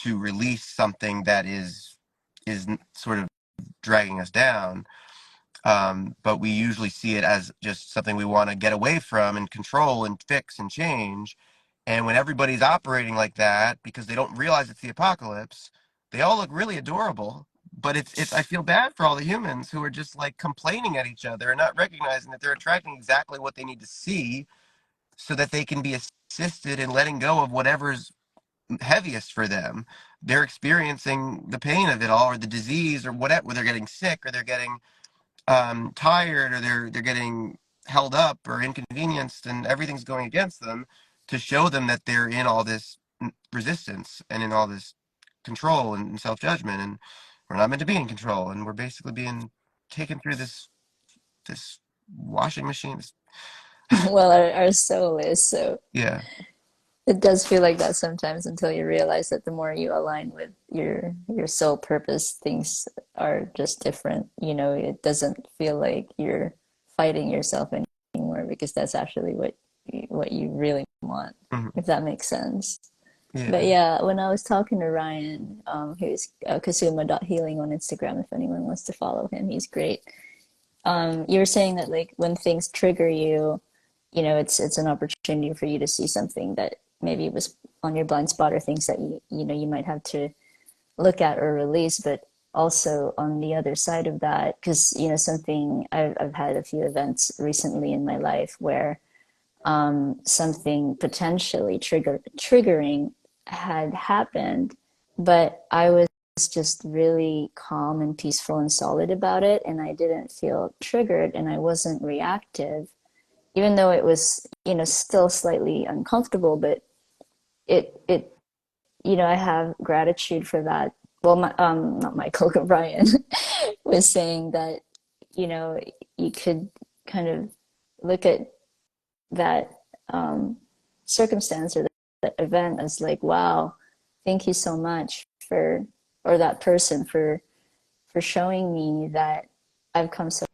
to release something that is sort of dragging us down. But we usually see it as just something we want to get away from and control and fix and change. And when everybody's operating like that because they don't realize it's the apocalypse, they all look really adorable. But it's I feel bad for all the humans who are just like complaining at each other and not recognizing that they're attracting exactly what they need to see so that they can be assisted in letting go of whatever's heaviest for them. They're experiencing the pain of it all, or the disease, or whatever, where they're getting sick, or they're getting tired, or they're getting held up or inconvenienced, and everything's going against them, to show them that they're in all this resistance and in all this control and self judgment, and we're not meant to be in control, and we're basically being taken through this washing machine. Well, our soul is so. Yeah, It does feel like that sometimes until you realize that the more you align with your soul purpose, things are just different. You know, it doesn't feel like you're fighting yourself anymore because that's actually what what you really want, Mhm. if that makes sense. But Yeah. yeah, when I was talking to Ryan, who's Kasuma.healing on Instagram, if anyone wants to follow him, he's great. You were saying that like when things trigger you, it's an opportunity for you to see something that maybe was on your blind spot or things that you might have to look at or release. But also on the other side of that, because something I've had a few events recently in my life where something potentially triggering had happened, but I was just really calm and peaceful and solid about it, and I didn't feel triggered, and I wasn't reactive, even though it was still slightly uncomfortable. But it I have gratitude for that. Well, not Michael, Brian was saying that you know you could kind of look at that circumstance or that event as like, wow, thank you so much for, or that person for showing me that I've come so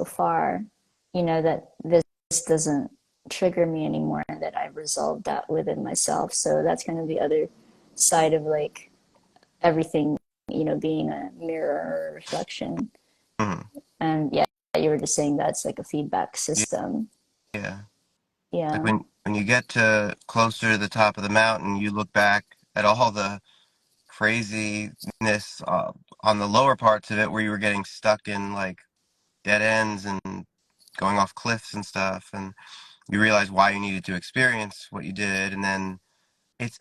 far, that this doesn't trigger me anymore, and that I've resolved that within myself. So that's kind of the other side of like everything, being a mirror or reflection. Mhm. And yeah, you were just saying that's like a feedback Yeah. system. Yeah. Like Yeah. when you get to closer to the top of the mountain, you look back at all the craziness on the lower parts of it where you were getting stuck in like dead ends and going off cliffs and stuff, and you realize why you needed to experience what you did. And then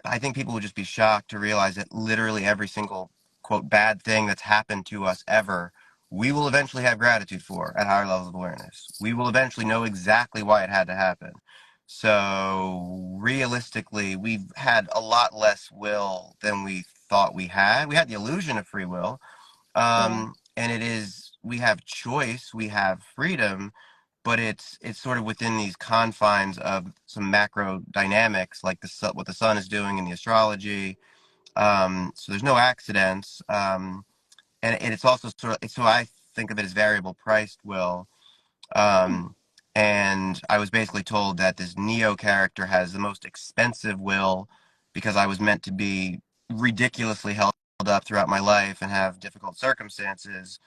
I think people would just be shocked to realize that literally every single quote bad thing that's happened to us ever, we will eventually have gratitude for at higher levels of awareness. We will eventually know exactly why it had to happen. So realistically, we've had a lot less will than we thought we had. We had the illusion of free will, Yeah. and we have choice, we have freedom, but it's sort of within these confines of some macro dynamics, like what the sun is doing in the astrology. So there's no accidents, and it's also so I think of it as variable priced will. Hmm. Um, and I was basically told that this Neo character has the most expensive will because I was meant to be ridiculously held up throughout my life and have difficult circumstances,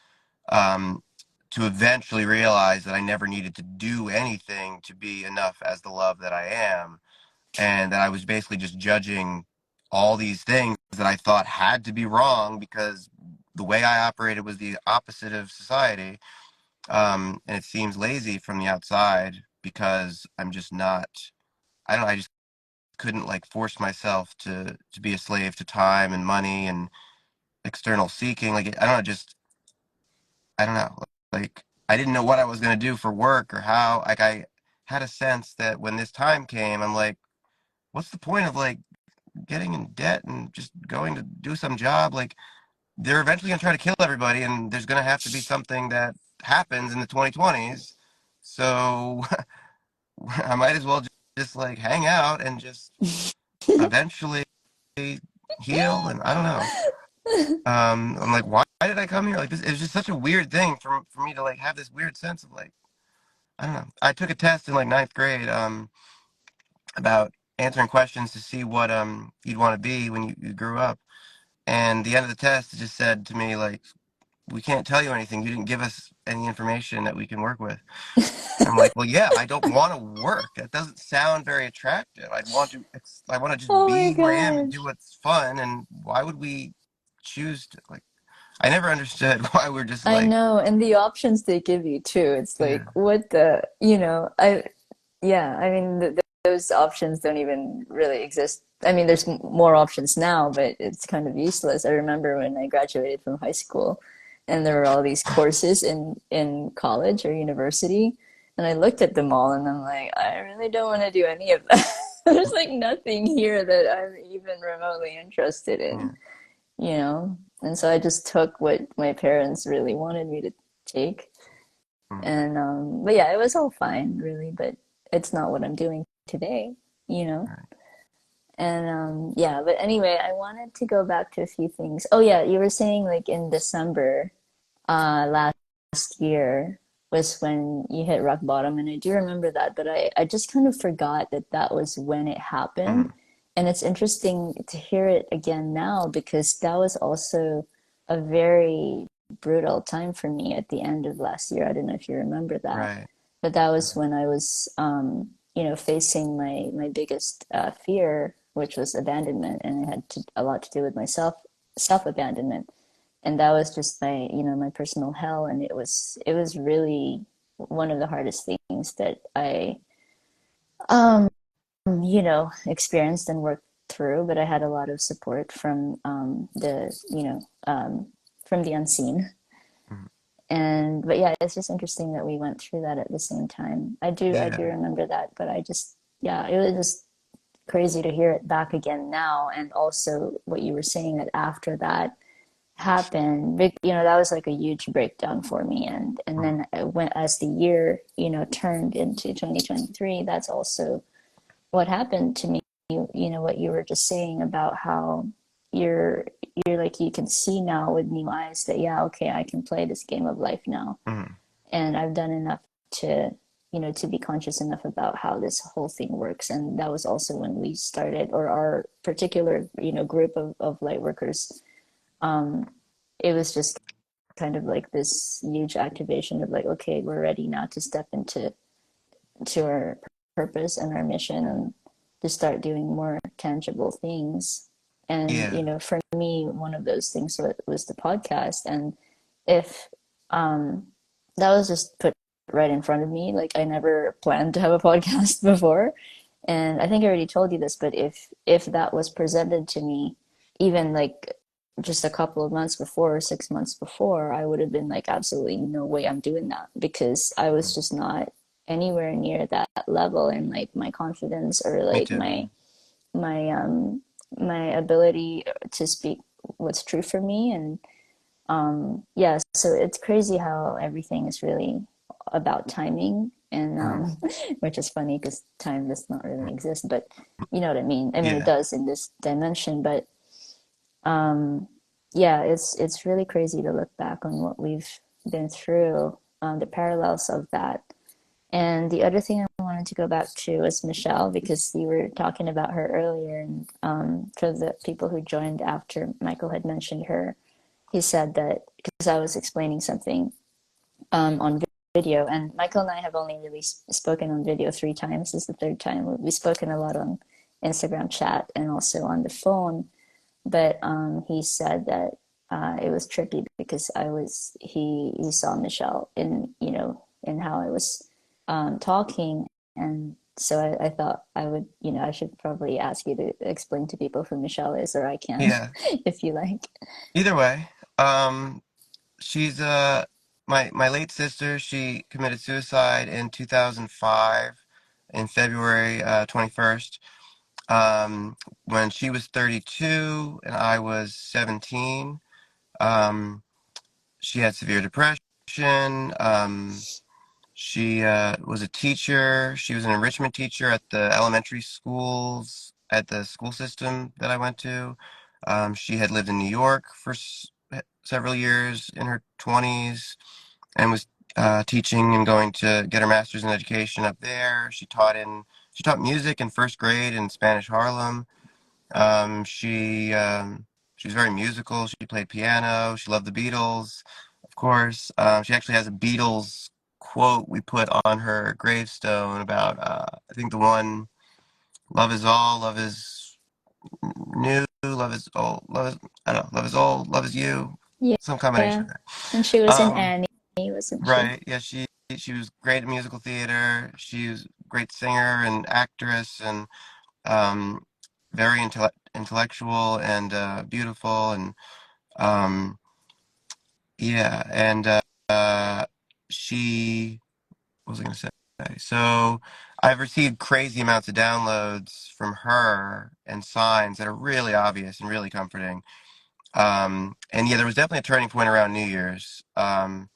um, to eventually realize that I never needed to do anything to be enough as the love that I am, and that I was basically just judging all these things that I thought had to be wrong because the way I operated was the opposite of society. And it seems lazy from the outside because I'm just not. I don't. I just couldn't like force myself to be a slave to time and money and external seeking. Like I don't know. Just I don't know. Like I didn't know what I was gonna do for work or how. Like I had a sense that when this time came, I'm like, what's the point of like getting in debt and just going to do some job? Like they're eventually gonna try to kill everybody, and there's gonna have to be something that happens in the 2020s. So I might as well just like hang out and just eventually heal. And I don't know. I'm like, why did I come here? Like this, it's just such a weird thing for me to like have this weird sense of like, I don't know. I took a test in like ninth grade, about answering questions to see what you'd want to be when you grew up. And the end of the test it just said to me like, we can't tell you anything. You didn't give us any information that we can work with. I'm like, well, yeah, I don't want to work. That doesn't sound very attractive. I want to just Oh my be who I am and do gosh. what's fun. And why would we choose to like? I never understood why we're just I like, know, and the options they give you too. It's like, yeah, what the, yeah, I mean, those options don't even really exist. I mean, there's more options now, but it's kind of useless. I remember when I graduated from high school, and there were all these courses in college or university, and I looked at them all, and I'm like, I really don't want to do any of that. There's like nothing here that I'm even remotely interested yeah, in. And so I just took what my parents really wanted me to take. mm, And but yeah, it was all fine, really, but it's not what I'm doing today, you know. right, And yeah, but anyway, I wanted to go back to a few things. Oh yeah, you were saying like in December last year was when you hit rock bottom. And I do remember that, but I just kind of forgot that that was when it happened. Mm, And it's interesting to hear it again now because that was also a very brutal time for me at the end of last year. I don't know if you remember that, right. but that was when I was, facing my biggest fear, which was abandonment, and it had a lot to do with my self abandonment, and that was just my personal hell, and it was really one of the hardest things that I um experienced and worked through, but I had a lot of support from from the unseen. Mm, And but yeah, it's just interesting that we went through that at the same time. I do yeah. remember that, but I just yeah, it was just crazy to hear it back again now, and also what you were saying that after that happened, that was like a huge breakdown for me. And Mm, then when as the year turned into 2023, that's also what happened to me. What you were just saying about how you're you're like you can see now with new eyes that yeah, okay, I can play this game of life now, mm, and I've done enough to to be conscious enough about how this whole thing works. And that was also when we started, or our particular group of light workers. um it was just kind of like this huge activation of like, okay, we're ready now to step into our purpose and our mission, and to start doing more tangible things. And yeah. for me, one of those things was the podcast. And if that was just put right in front of me, like I never planned to have a podcast before, and I think I already told you this, but if that was presented to me even like just a couple of months before, or 6 months before, I would have been like, absolutely no way I'm doing that, because I was Mm, just not anywhere near that level, and like my confidence, or me like too. my my ability to speak what's true for me. And yeah, so it's crazy how everything is really about timing. And Mm, which is funny because time does not mm, really exist, but you know what I mean. I mean, it yeah. does in this dimension, but um yeah, it's really crazy to look back on what we've been through, the parallels of that. And the other thing I wanted to go back to was Michelle, because you were talking about her earlier. And for the people who joined after Michael had mentioned her, he said that because I was explaining something on video, and Michael and I have only really spoken on video 3 times. This is the third time. We've spoken a lot on Instagram chat and also on the phone. But he said that it was trippy because he saw Michelle in how I was talking. And so I thought I should probably ask you to explain to people who Michelle is, or I can, Yeah. if you like. Either way, she's my late sister. She committed suicide in 2005 in February 21st. When she was 32 and I was 17. Um, she had severe depression. She was a teacher. She was an enrichment teacher at the elementary schools at the school system that I went to. She had lived in New York for several years in her 20s and was teaching and going to get her master's in education up there. She taught music in first grade in Spanish Harlem. She was very musical. She played piano. She loved the Beatles, of course. She actually has a Beatles quote we put on her gravestone about I think the one "Love is all, love is new, love is old, love is I don't know, love is old, love is you," some combination Yeah, of that. and she was in Um, Annie, wasn't she? right? Yeah, she was great at musical theater. She was a great singer and actress, and um, very intellectual and beautiful, and um, yeah, and she what was I going to say? So I've received crazy amounts of downloads from her and signs that are really obvious and really comforting. And yeah, there was definitely a turning point around New Year's. And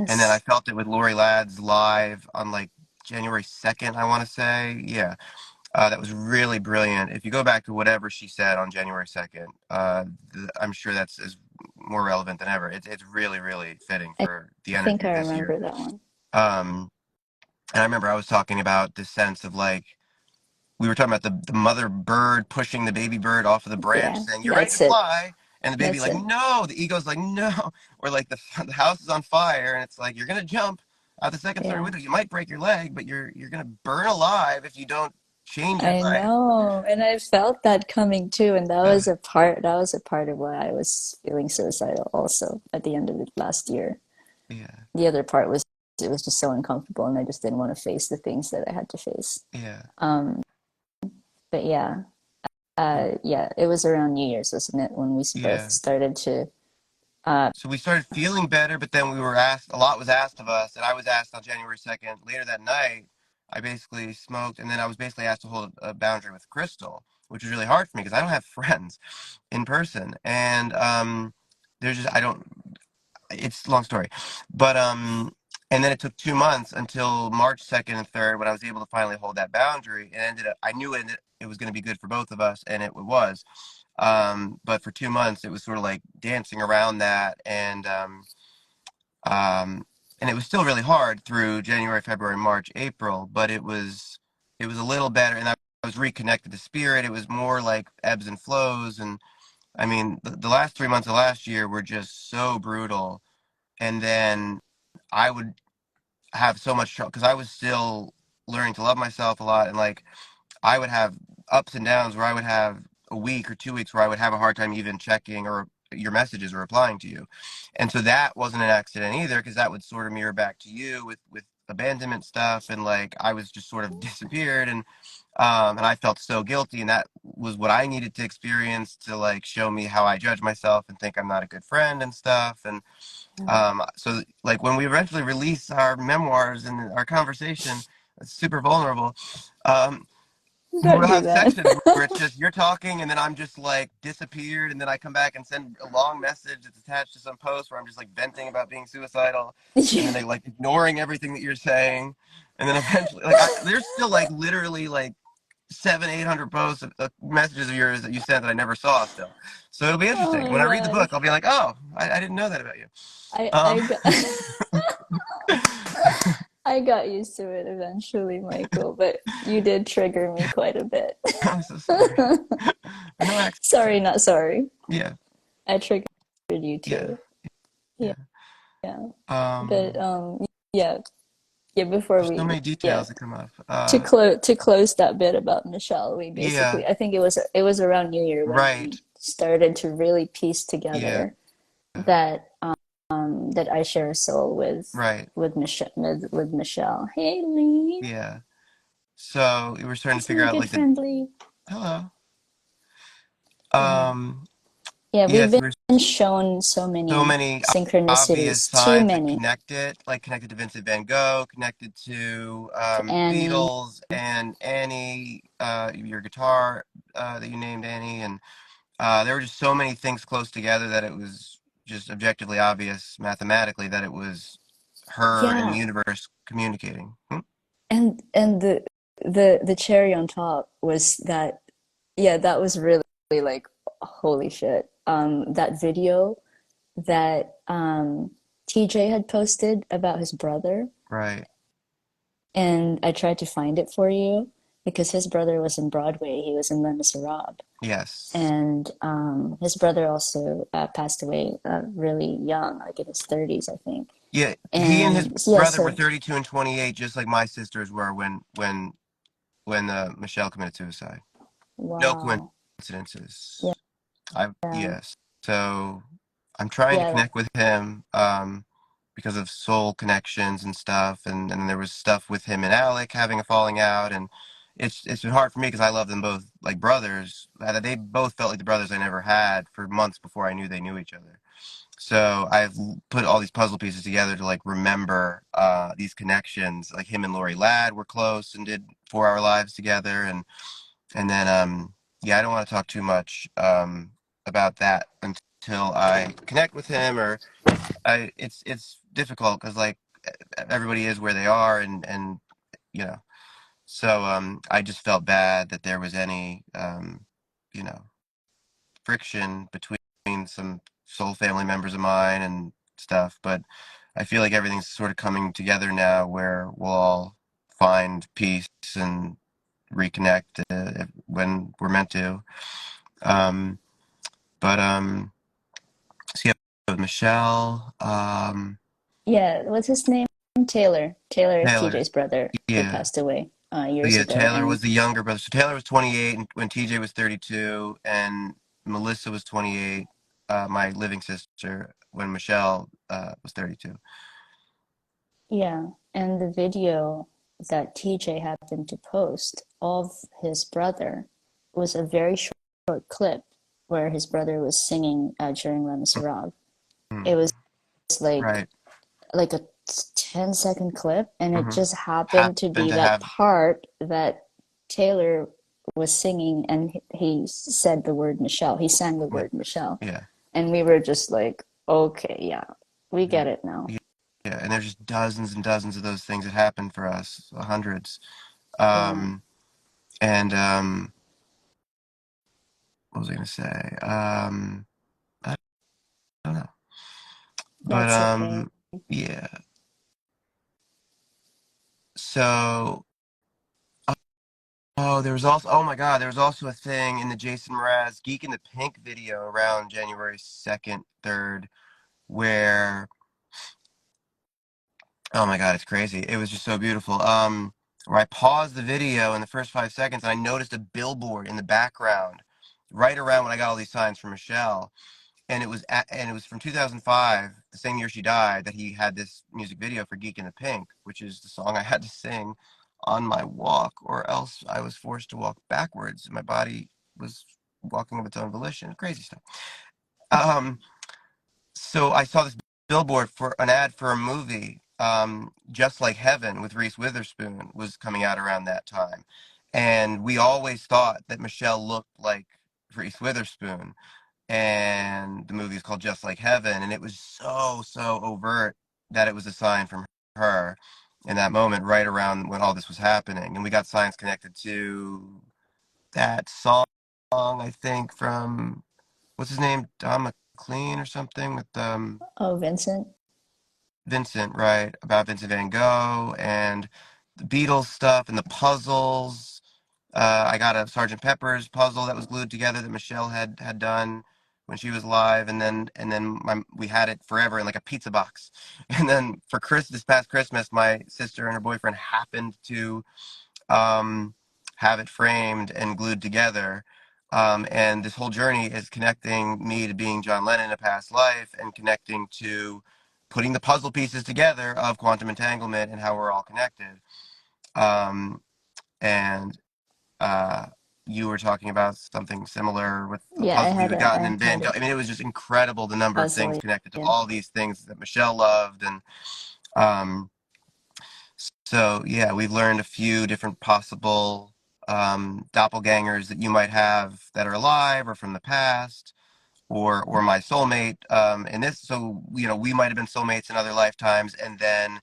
then I Yes, felt it with Lori Ladd's live on like January 2nd, I want to say. Yeah. That was really brilliant. If you go back to whatever she said on January 2nd, I'm sure is more relevant than ever. It's really, really fitting I for the think energy I of this year. remember that one. Um, and I remember I was talking about this sense of like, we were talking about the mother bird pushing the baby bird off of the branch, Yeah, saying, "You're ready to that's it. fly." And the baby That's like, it. "No." The ego's like, "No." Or like the house is on fire, and it's like, "You're gonna jump out the second story Yeah. window. You might break your leg, but you're gonna burn alive if you don't change your I mind." know. And I felt that coming too. And that was a part of why I was feeling suicidal also at the end of the last year. Yeah, The other part was it was just so uncomfortable and I just didn't want to face the things that I had to face. yeah, Um, but yeah, yeah, it was around New Year's, wasn't it, when we both yeah. started to, uh, So we started feeling better, but then we were asked, a lot was asked of us, and I was asked on January 2nd. Later that night, I basically smoked, and then I was basically asked to hold a boundary with Crystal, which was really hard for me because I don't have friends in person, and there's just I don't. It's a long story, but and then it took 2 months until March 2nd and 3rd when I was able to finally hold that boundary, and ended up I knew it was going to be good for both of us, and it was. But for 2 months, it was sort of like dancing around that, um, and it was still really hard through January, February, March, April. But it was a little better, and I was reconnected to spirit. It was more like ebbs and flows, and I mean, the last 3 months of last year were just so brutal. And then I would have so much trouble because I was still learning to love myself a lot, and like I would have ups and downs where I would have a week or 2 weeks where I would have a hard time even checking or your messages or replying to you. And so that wasn't an accident either, because that would sort of mirror back to you with abandonment stuff, and like I was just sort of disappeared, and I felt so guilty, and that was what I needed to experience to like show me how I judge myself and think I'm not a good friend and stuff. And so like when we eventually release our memoirs and our conversation, it's super vulnerable. Um, don't we'll do have that. sections where it's just you're talking and then I'm just like disappeared, and then I come back and send a long message that's attached to some post where I'm just like venting about being suicidal, and then Yeah. they like ignoring everything that you're saying, and then eventually there's still like literally like 700-800 posts messages of yours that you sent that I never saw still. So it'll be Oh interesting. my When I read the book, gosh. I'll be like, oh, I didn't know that about you. I Um, I got I got used to it eventually, Michael, but you did trigger me quite a bit. I'm so sorry. No Sorry, accent. not sorry. Yeah, I triggered you yeah, too. Yeah, yeah. yeah. But Um, yeah, yeah, before there's so we many yeah, details that come up. to close that bit about Michelle, we Yeah, basically I think it was around New Year when we right. started to really piece Yeah, together that that I share a soul right. with Michelle. Hey Lee. Yeah. So we were starting to That's figure my out good like the friend Lee. hello. Yeah. Um, Yeah, we've yes, we were been shown so so many many obvious synchronicities, too signs that many, connect it, like connected to Vincent Van Gogh, connected to to Annie. Beatles and Annie, your guitar that you named Annie, and there were just so many things close together that it was just objectively obvious mathematically that it was her and the Yeah, universe communicating. Hmm? and the cherry on top was that yeah, that was really like holy shit. That video that TJ had posted about his brother, Right. and I tried to find it for you because his brother was in Broadway. He was in Les Miserables. Yes. And his brother also passed away really young, like in his 30s, I think. Yeah, he and his And yeah, brother were so 32 and 28, just like my sisters were when Michelle committed suicide. No wow, yeah, coincidences. I yes. So I'm trying to yeah, connect with him because of soul connections and stuff, and there was stuff with him and Alec having a falling out, and it's been hard for me because I love them both like brothers. They both felt like the brothers I never had for months before I knew they knew each other. So I've put all these puzzle pieces together to like remember these connections. Like him and Lori Ladd were close and did 4 Hour Lives together, and then yeah, I don't want to talk too much about that until I connect with him, or it's difficult because like everybody is where they are, and you know, so I just felt bad that there was any you know friction between some soul family members of mine and stuff, but I feel like everything's sort of coming together now, where we'll all find peace and reconnect when we're meant to. Um, but so yeah, with Michelle, Yeah, what's his name? Taylor. Taylor is Taylor, TJ's brother who yeah. passed away So years yeah, ago. Taylor was And the younger brother. So Taylor was 28 when TJ was 32, and Melissa was 28, my living sister, when Michelle was 32. yeah, and the video that TJ happened to post of his brother was a very short clip where his brother was singing during Les Miserables. It was Mm, like right. like a 10-second clip, and it Hmm. just happened to Happened be to that have, part that Taylor was singing, and he said the word Michelle. He sang the yeah, word Michelle, yeah, and we were just like, okay, yeah, we yeah, get it now. yeah, yeah. And there's just dozens and dozens of those things that happen for us, hundreds. Yeah, Um, and what was I gonna say? I don't know, but that's okay. yeah. So, oh, there was also, oh my God, there was also a thing in the Jason Mraz Geek in the Pink video around January 2nd, 3rd, where, oh my God, it's crazy. It was just so beautiful. Where I paused the video in the first 5 seconds and I noticed a billboard in the background right around when I got all these signs from Michelle. And it was from 2005, the same year she died, that he had this music video for Geek in the Pink, which is the song I had to sing on my walk, or else I was forced to walk backwards. My body was walking of its own volition. Crazy stuff. Um, so I saw this billboard for an ad for a movie, Just Like Heaven, with Reese Witherspoon, was coming out around that time. And we always thought that Michelle looked like Reese Witherspoon, and the movie is called Just Like Heaven, and it was so overt that it was a sign from her in that moment, right around when all this was happening. And we got signs connected to that song, I think, from, what's his name, Don McLean or something, with Oh, Vincent. Vincent, right, about Vincent Van Gogh, and the Beatles stuff and the puzzles. I got a Sergeant Pepper's puzzle that was glued together that Michelle had done when she was alive, and then we had it forever in like a pizza box. And then for this past Christmas, my sister and her boyfriend happened to um, have it framed and glued together. And this whole journey is connecting me to being John Lennon in a past life, and connecting to putting the puzzle pieces together of quantum entanglement and how we're all connected. Um, and uh, you were talking about something similar with a Yeah, puzzle you had gotten I in Van had Gogh. a I mean, it was just incredible, the number of things puzzle. connected to Yeah, all these things that Michelle loved. And um, so, yeah, we've learned a few different possible doppelgangers that you might have that are alive or from the past, or my soulmate in this. So we might have been soulmates in other lifetimes, and then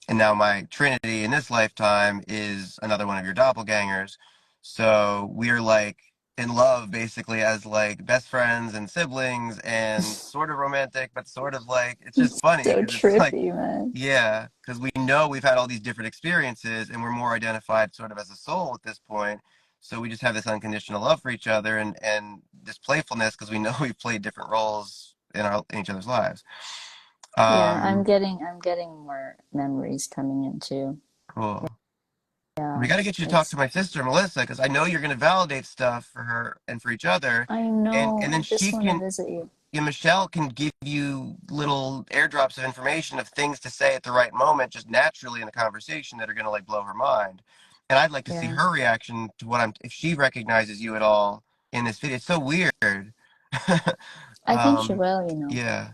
and now my trinity in this lifetime is another one of your doppelgangers. So we're like in love basically as like best friends and siblings, and sort of romantic, but sort of like, it's just funny so because it's like, trippy, man. yeah, because we know we've had all these different experiences, and we're more identified sort of as a soul at this point. So we just have this unconditional love for each other, and this playfulness, because we know we've played different roles in each other's lives. Yeah, Um, I'm getting more memories coming into. cool. Yeah, We got to get you to talk to it's. my sister Melissa, because I know you're going to validate stuff for her and for each other, I and know. then I just she want to can, visit you. Michelle can give you little airdrops of information of things to say at the right moment, just naturally in the conversation, that are going to like blow her mind. And I'd like to see Yeah, her reaction to if she recognizes you at all in this video. It's so weird. I think she um, will. You know. yeah,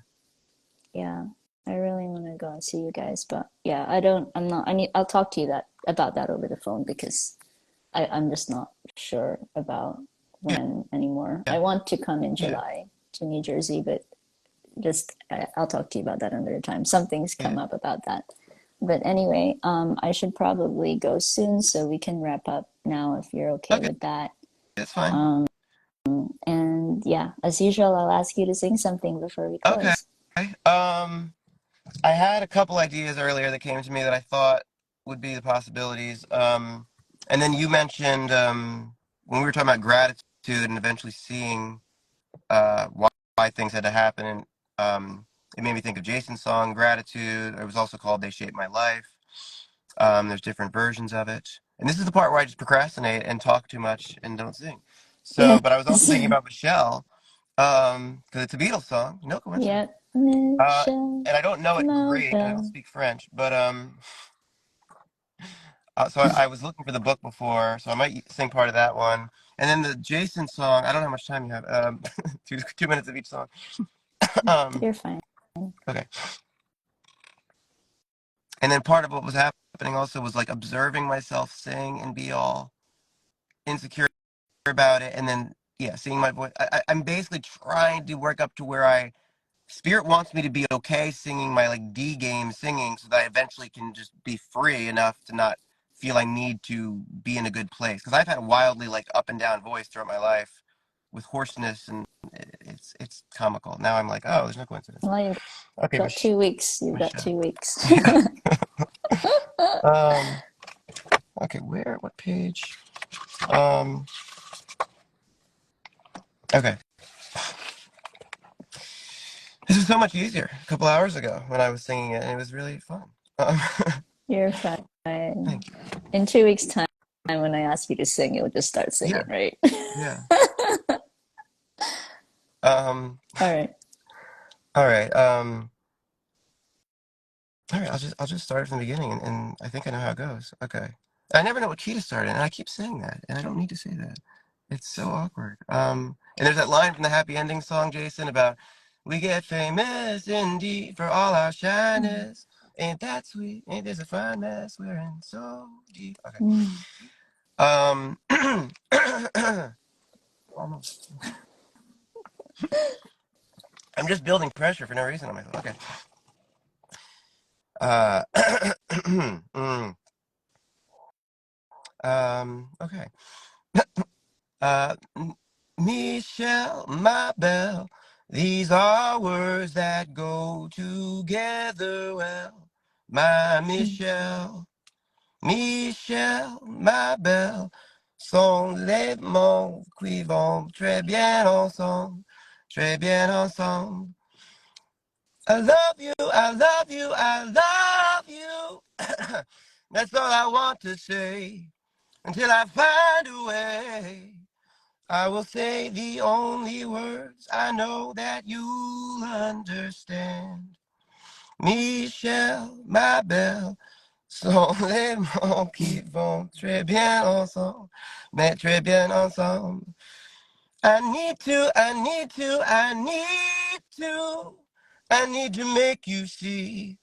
Yeah, I really want to go and see you guys, but yeah, I don't. I'm not. I need. I'll talk to you about that over the phone because I'm just not sure about yeah, when anymore. yeah, I want to come in yeah, July to New Jersey, but I'll talk to you about that another time. Something's yeah. come up about that. But anyway, I should probably go soon so we can wrap up now if you're okay Okay, with that. that's fine. Um, and yeah, as usual, I'll ask you to sing something before we Okay. close. Um, I had a couple ideas earlier that came to me that I thought would be the possibilities. And then you mentioned when we were talking about gratitude and eventually seeing why things had to happen. And it made me think of Jason's song, Gratitude. It was also called They Shaped My Life. There's different versions of it. And this is the part where I just procrastinate and talk too much and don't sing. So, Yes. but I was also thinking about Michelle, because it's a Beatles song, no coincidence. Yep. Michelle, And I don't know it my great, and I don't belle. speak French, but so I was looking for the book before, so I might sing part of that one. And then the Jason song, I don't know how much time you have. 2 minutes of each song. You're fine. Okay. And then part of what was happening also was like observing myself sing and be all insecure about it, and then yeah, seeing my voice. I'm basically trying to work up to where Spirit wants me to be okay singing my like D game singing, so that I eventually can just be free enough to not feel I need to be in a good place. Because I've had a wildly like up and down voice throughout my life with hoarseness, and it's comical. Now I'm like, oh, there's no coincidence. Well, you've Okay, got 2 weeks. You've got Michelle. 2 weeks. Yeah. Um. Okay, what page? Um. Okay. This was so much easier a couple hours ago when I was singing it, and it was really fun. Um, You're fine. thank you. In 2 weeks' time, when I ask you to sing, you'll just start singing, Yeah, right? yeah. Um, All right. all right. All right. I'll just start from the beginning, and I think I know how it goes. Okay. I never know what key to start in, and I keep saying that, and I don't need to say that. It's so awkward. And there's that line from the Happy Ending song, Jason, about we get famous indeed for all our shyness. Ain't that sweet? Ain't this a fine mess? We're in so deep. Okay. Mm. Um, almost. I'm just building pressure for no reason on myself. Okay. Uh, okay. Uh, Michelle, my belle, these are words that go together well. My Michelle, Michelle, ma belle, sont les mots qui vont très bien ensemble. I love you, I love you, I love you. That's all I want to say until I find a way. I will say the only words I know that you'll understand. Michelle, ma belle, sont les mots qui vont très bien ensemble, mais très bien ensemble. I need to, I need to, I need to, I need to make you see,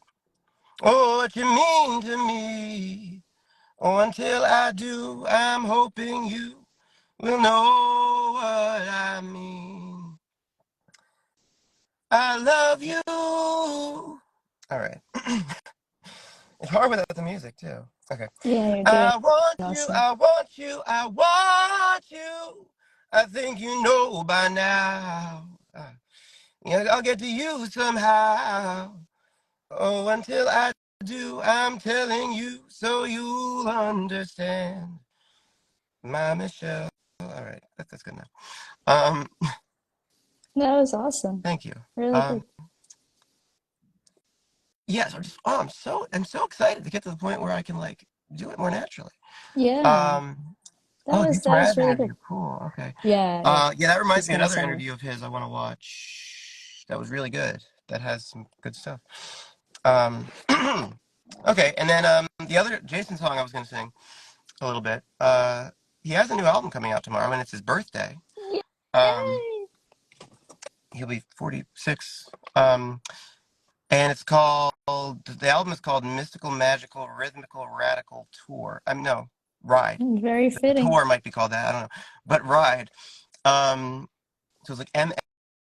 oh, what you mean to me. Oh, until I do, I'm hoping you will know what I mean. I love you. All right. It's hard without the music, too. Okay. Yeah, you're doing I want you, awesome. I want you, I want you. I think you know by now. Yeah, I'll get to you somehow. Oh, until I do, I'm telling you so you'll understand. My Michelle. All right, that's good enough. Um, That was awesome. thank you. Really good. Um, yes, I'm so excited to get to the point where I can like do it more naturally. Yeah, Um, oh, these that were was ad really good. interview. Cool. Okay. Yeah, yeah. Yeah, that reminds Just me of gonna another send you. interview of his I want to watch. That was really good. That has some good stuff. Um, okay, and then the other Jason song I was gonna sing a little bit. He has a new album coming out tomorrow, and it's his birthday. Um, Yay! he'll be 46. And the album is called Mystical, Magical, Rhythmical, Radical Tour. No, Ride. Very The fitting. tour might be called that. I don't know, but Ride. Um, so it's like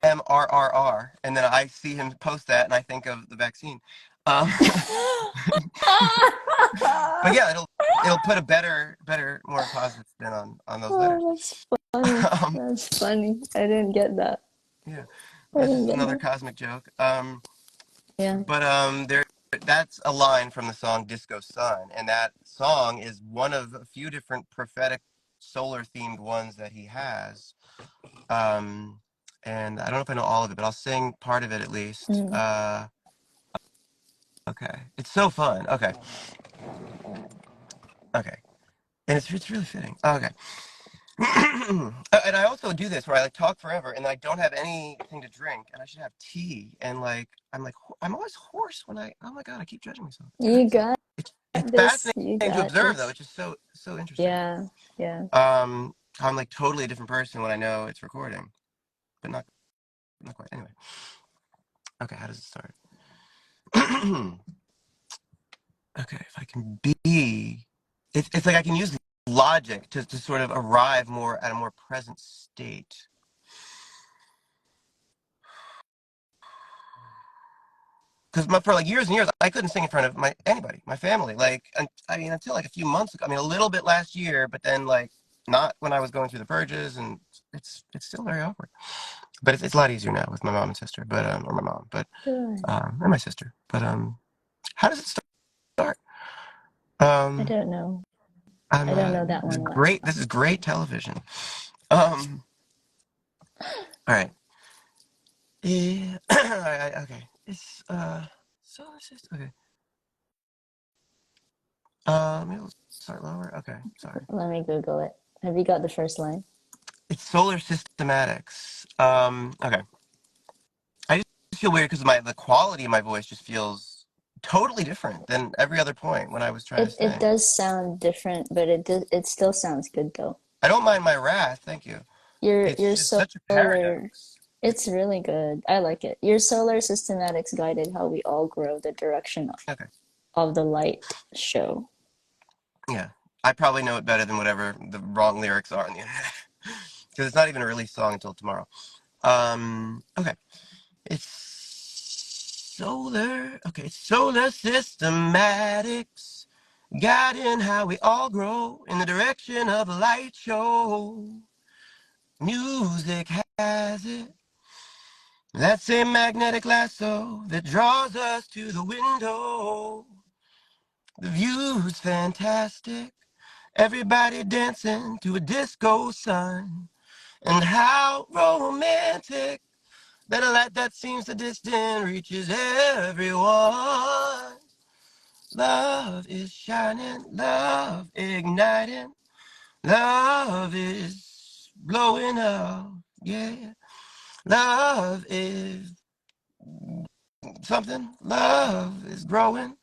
MMRRR, and then I see him post that, and I think of the vaccine. Um, but yeah, it'll put a better, more positive spin on those letters. Oh, that's funny. Um, That's funny. I didn't get that. yeah, I that's didn't just get another that. cosmic joke. Yeah. There, that's a line from the song Disco Sun, and that song is one of a few different prophetic solar themed ones that he has. Um, and I don't know if I know all of it, but I'll sing part of it at least. Mm. Okay, it's so fun. Okay, okay, and it's really fitting. Okay. And I also do this where I like talk forever and I don't have anything to drink and I should have tea and like I'm always hoarse when oh my God, I keep judging myself. It's You crazy. got It's this. You fascinating to got observe though. this. It's just so interesting. Yeah. Yeah. How I'm like totally a different person when I know it's recording, but not quite. Anyway, okay, how does it start? Okay, if I can be, it's like I can use logic to sort of arrive more at a more present state. Because for like years and years, I couldn't sing in front of anybody, my family. Like, I mean, until like a few months ago. I mean, a little bit last year, but then like not when I was going through the purges, and it's still very awkward. But it's a lot easier now with my mom and sister, but or my mom, but Good. and my sister. But how does it start? I Um, don't know. I'm I don't know that one well. great. This is great television. Um, all right. Yeah. Okay. It's so it's just okay. Maybe we'll start lower. Okay. Sorry. Let me Google it. Have you got the first line? It's solar systematics. Okay. I just feel weird because the quality of my voice just feels totally different than every other point when I was trying to It sing. does sound different, but it still sounds good though. I don't mind my wrath, thank you. It's Your just such a solar, paradox. it's really good. I like it. Your solar systematics guided how we all grow the direction Okay. of the light show. Yeah. I probably know it better than whatever the wrong lyrics are on the internet. Because it's not even a released song until tomorrow. Okay. It's solar. Okay, it's solar systematics, guiding how we all grow in the direction of a light show. Music has it. That's a magnetic lasso that draws us to the window. The view's fantastic. Everybody dancing to a disco sun. And how romantic that a light that seems so distant reaches everyone. Love is shining, love igniting, love is blowing up, yeah. Love is something, love is growing,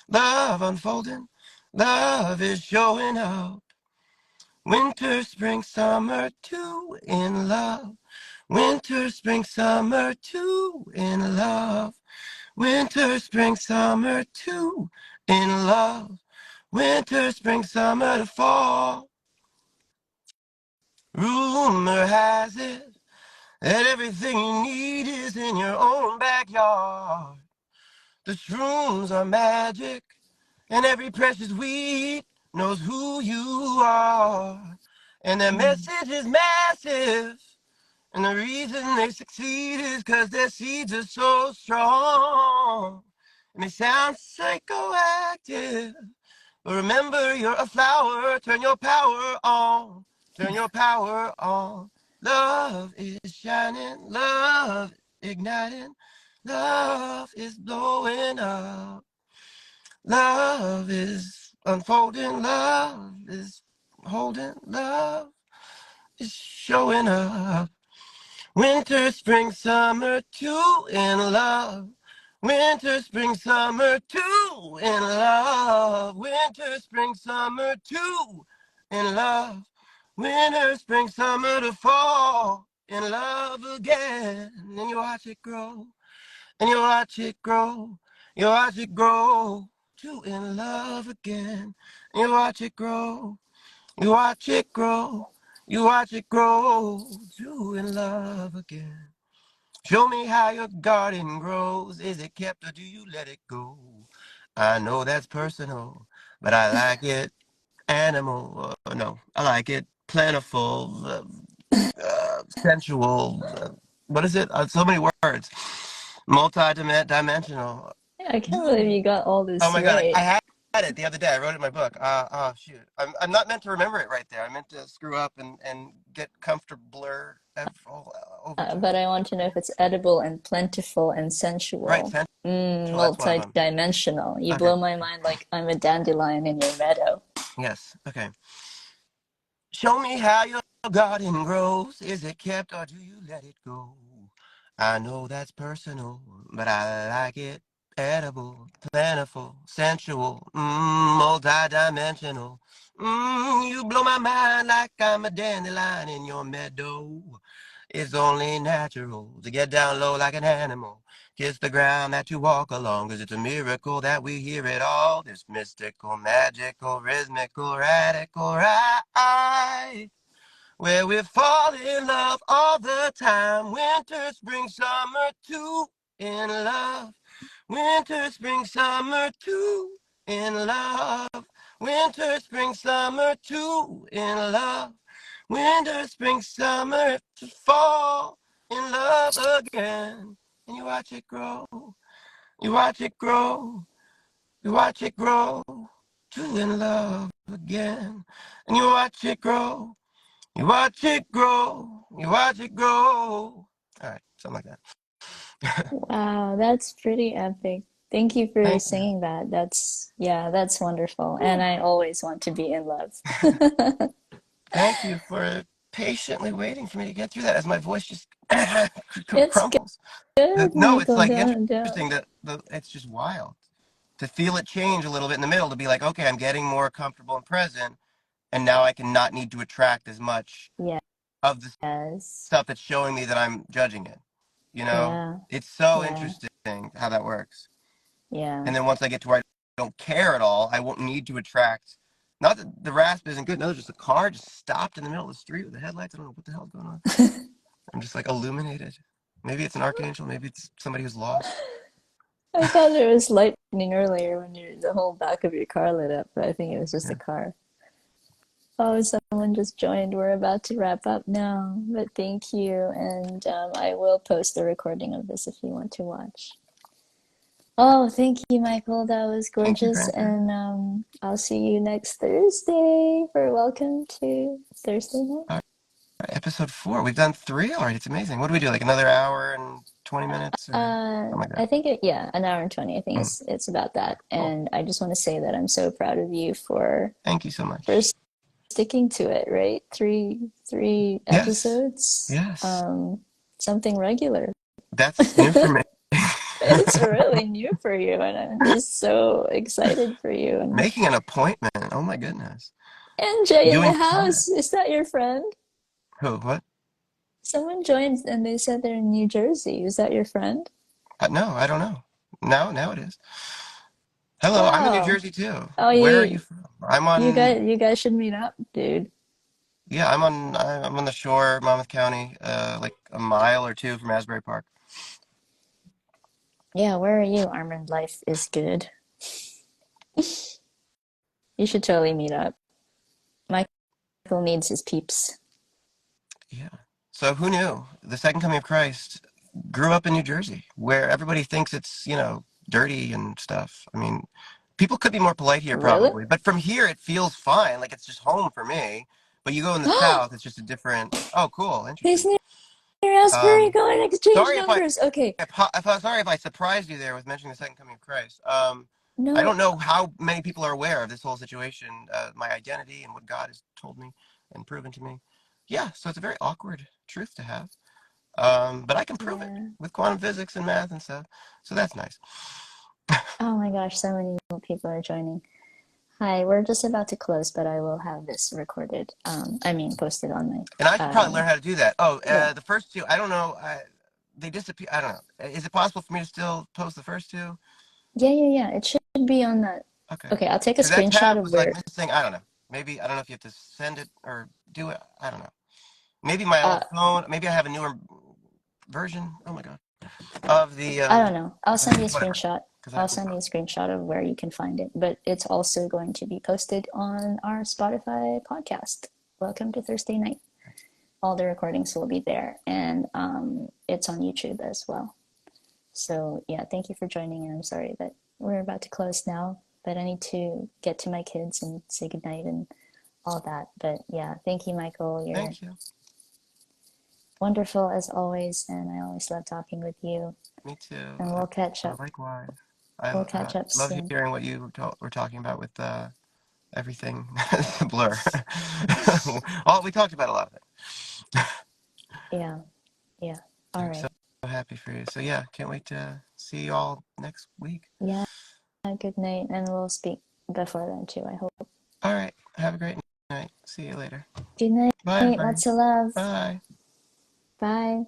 love unfolding, love is showing up. Winter, spring, summer, two in love. Winter, spring, summer, two in love. Winter, spring, summer, two in love. Winter, spring, summer to fall. Rumor has it that everything you need is in your own backyard. The shrooms are magic, and every precious weed knows who you are. And their Mm. message is massive, and the reason they succeed is because their seeds are so strong. And they sound psychoactive. But remember, you're a flower. Turn your power on. Turn your power on. Love is shining. Love igniting. Love is blowing up. Love is unfolding. Love is holding. Love is showing up. Winter, spring, summer, two in love. Winter, spring, summer, two in love. Winter, spring, summer, two in love. Winter, spring, summer to fall in love again. And you watch it grow, and you watch it grow, you watch it grow. Two in love again, and you watch it grow, you watch it grow, you watch it grow. Two in love again. Show me how your garden grows. Is it kept or do you let it go? I know that's personal, but I like it animal. No, I like it plentiful, sensual. What is it? So many words. Multi-dimensional. I can't believe you got all Oh this my God, I right. had it the other day. I wrote it in my book. Oh shoot, I'm not meant to remember it right there. I meant to screw up and get comfortabler over But time. I want to know if it's edible and plentiful and Right, sensual. sensual. That's one of them. Multi-dimensional. You Okay. blow my mind like I'm a dandelion in your meadow. Yes. Okay. Show me how your garden grows. Is it kept or do you let it go? I know that's personal, but I like it edible, plentiful, sensual, multi-dimensional. You blow my mind like I'm a dandelion in your meadow. It's only natural to get down low like an animal. Kiss the ground that you walk along, 'cause it's a miracle that we hear it all. This mystical, magical, rhythmical, radical ride where we fall in love all the time. Winter, spring, summer, too in love. Winter, spring, summer, too in love. Winter, spring, summer, too in love. Winter, spring, summer, to fall in love again. And you watch it grow. You watch it grow. You watch it grow. Two in love again. And you watch it grow. You watch it grow. You watch it grow. All right, something like that. Wow, that's pretty epic. Thank you for Thank you. singing that. Yeah, that's wonderful. And Whew. I always want to be in love. Thank you for patiently waiting for me to get through that as my voice just It's crumbles. good, No, it's Michael. like Don't. interesting that it's just wild to feel it change a little bit in the middle to be like, okay, I'm getting more comfortable and present, and now I can not need to attract as much of the Yes. stuff that's showing me that I'm judging it. You know, Yeah. it's so Yeah. interesting how that works. Yeah. And then once I get to where I don't care at all, I won't need to attract. Not that the rasp isn't good. No, there's just a car just stopped in the middle of the street with the headlights. I don't know what the hell's going on. I'm just like illuminated. Maybe it's an archangel. Maybe it's somebody who's lost. I thought there was lightning earlier when the whole back of your car lit up, but I think it was just a Yeah. car. Oh, someone just joined. We're about to wrap up now, but thank you. And I will post the recording of this if you want to watch. Oh, thank you, Michael. That was Thank you, gorgeous. Francis. And I'll see you next Thursday for Welcome to Thursday Night. All right, episode 4. We've done 3 already. It's amazing. What do we do? Like another hour and 20 minutes or something like that? I think yeah, an hour and 20. I think Mm, it's about that. cool. And I just want to say that I'm so proud of you Thank you so for much. sticking to it, right? Three Yes. episodes, Yes. something regular. That's new for me. It's really new for you, and I'm just so excited for you. Making an appointment. Oh my goodness. And Jay in the Doing time. house, is that your friend? Who? What? Someone joined and they said they're in New Jersey. Is that your friend? No, I don't know. Now it is. Hello, I'm in New Wow. Jersey too. Oh, Where are you from? I'm on. you guys should meet up, dude. Yeah, I'm on the shore, Monmouth County, like a mile or two from Asbury Park. Yeah, where are you? Armored Life is good. You should totally meet up. Michael needs his peeps. Yeah. So who knew? The second coming of Christ grew up in New Jersey, where everybody thinks it's, dirty and stuff. I mean, people could be more polite here Really? probably, but from here it feels fine. Like it's just home for me. But you go in the South, it's just a different. Oh, cool, He's interesting. near Asbury Um, going to exchange sorry numbers. Okay. sorry if I surprised you there with mentioning the second coming of Christ. I No, don't know how many people are aware of this whole situation, my identity and what God has told me and proven to me. Yeah, so it's a very awkward truth to have. But I can prove it yeah. with quantum physics and math and stuff. So that's nice. Oh my gosh, so many people are joining. Hi, we're just about to close, but I will have this recorded. I mean, posted on And I my, should probably learn how to do that. Oh, yeah. the first two, I don't know. They disappear. I don't know. Is it possible for me to still post the first two? Yeah. It should be on that. Okay. Okay, I'll take a Because that screenshot tab of was like where, missing. I don't know. Maybe, I don't know if you have to send it or do it. I don't know. Maybe my uh, old phone, maybe I have a newer version. Oh my God. Of the, I don't know. I'll send you a whatever. screenshot. Because I I'll have some send you a problems. screenshot of where you can find it, but it's also going to be posted on our Spotify podcast. Welcome to Thursday Night. All the recordings will be there, and it's on YouTube as well. So yeah, thank you for joining in. I'm sorry that we're about to close now, but I need to get to my kids and say goodnight and all that. But yeah, thank you, Michael. You're Thank you. wonderful as always, and I always love talking with you. Me too. And we'll catch up. Likewise. We'll I catch up love soon. hearing what you were talking about with everything. Blur. We talked about a lot of it. Yeah, yeah. All I'm so right. happy for you. So yeah, can't wait to see you all next week. Yeah, good night, and we'll speak before then too, I hope. All right. Have a great night. See you later. Good night. Bye, everybody. Lots of love. Bye. Bye.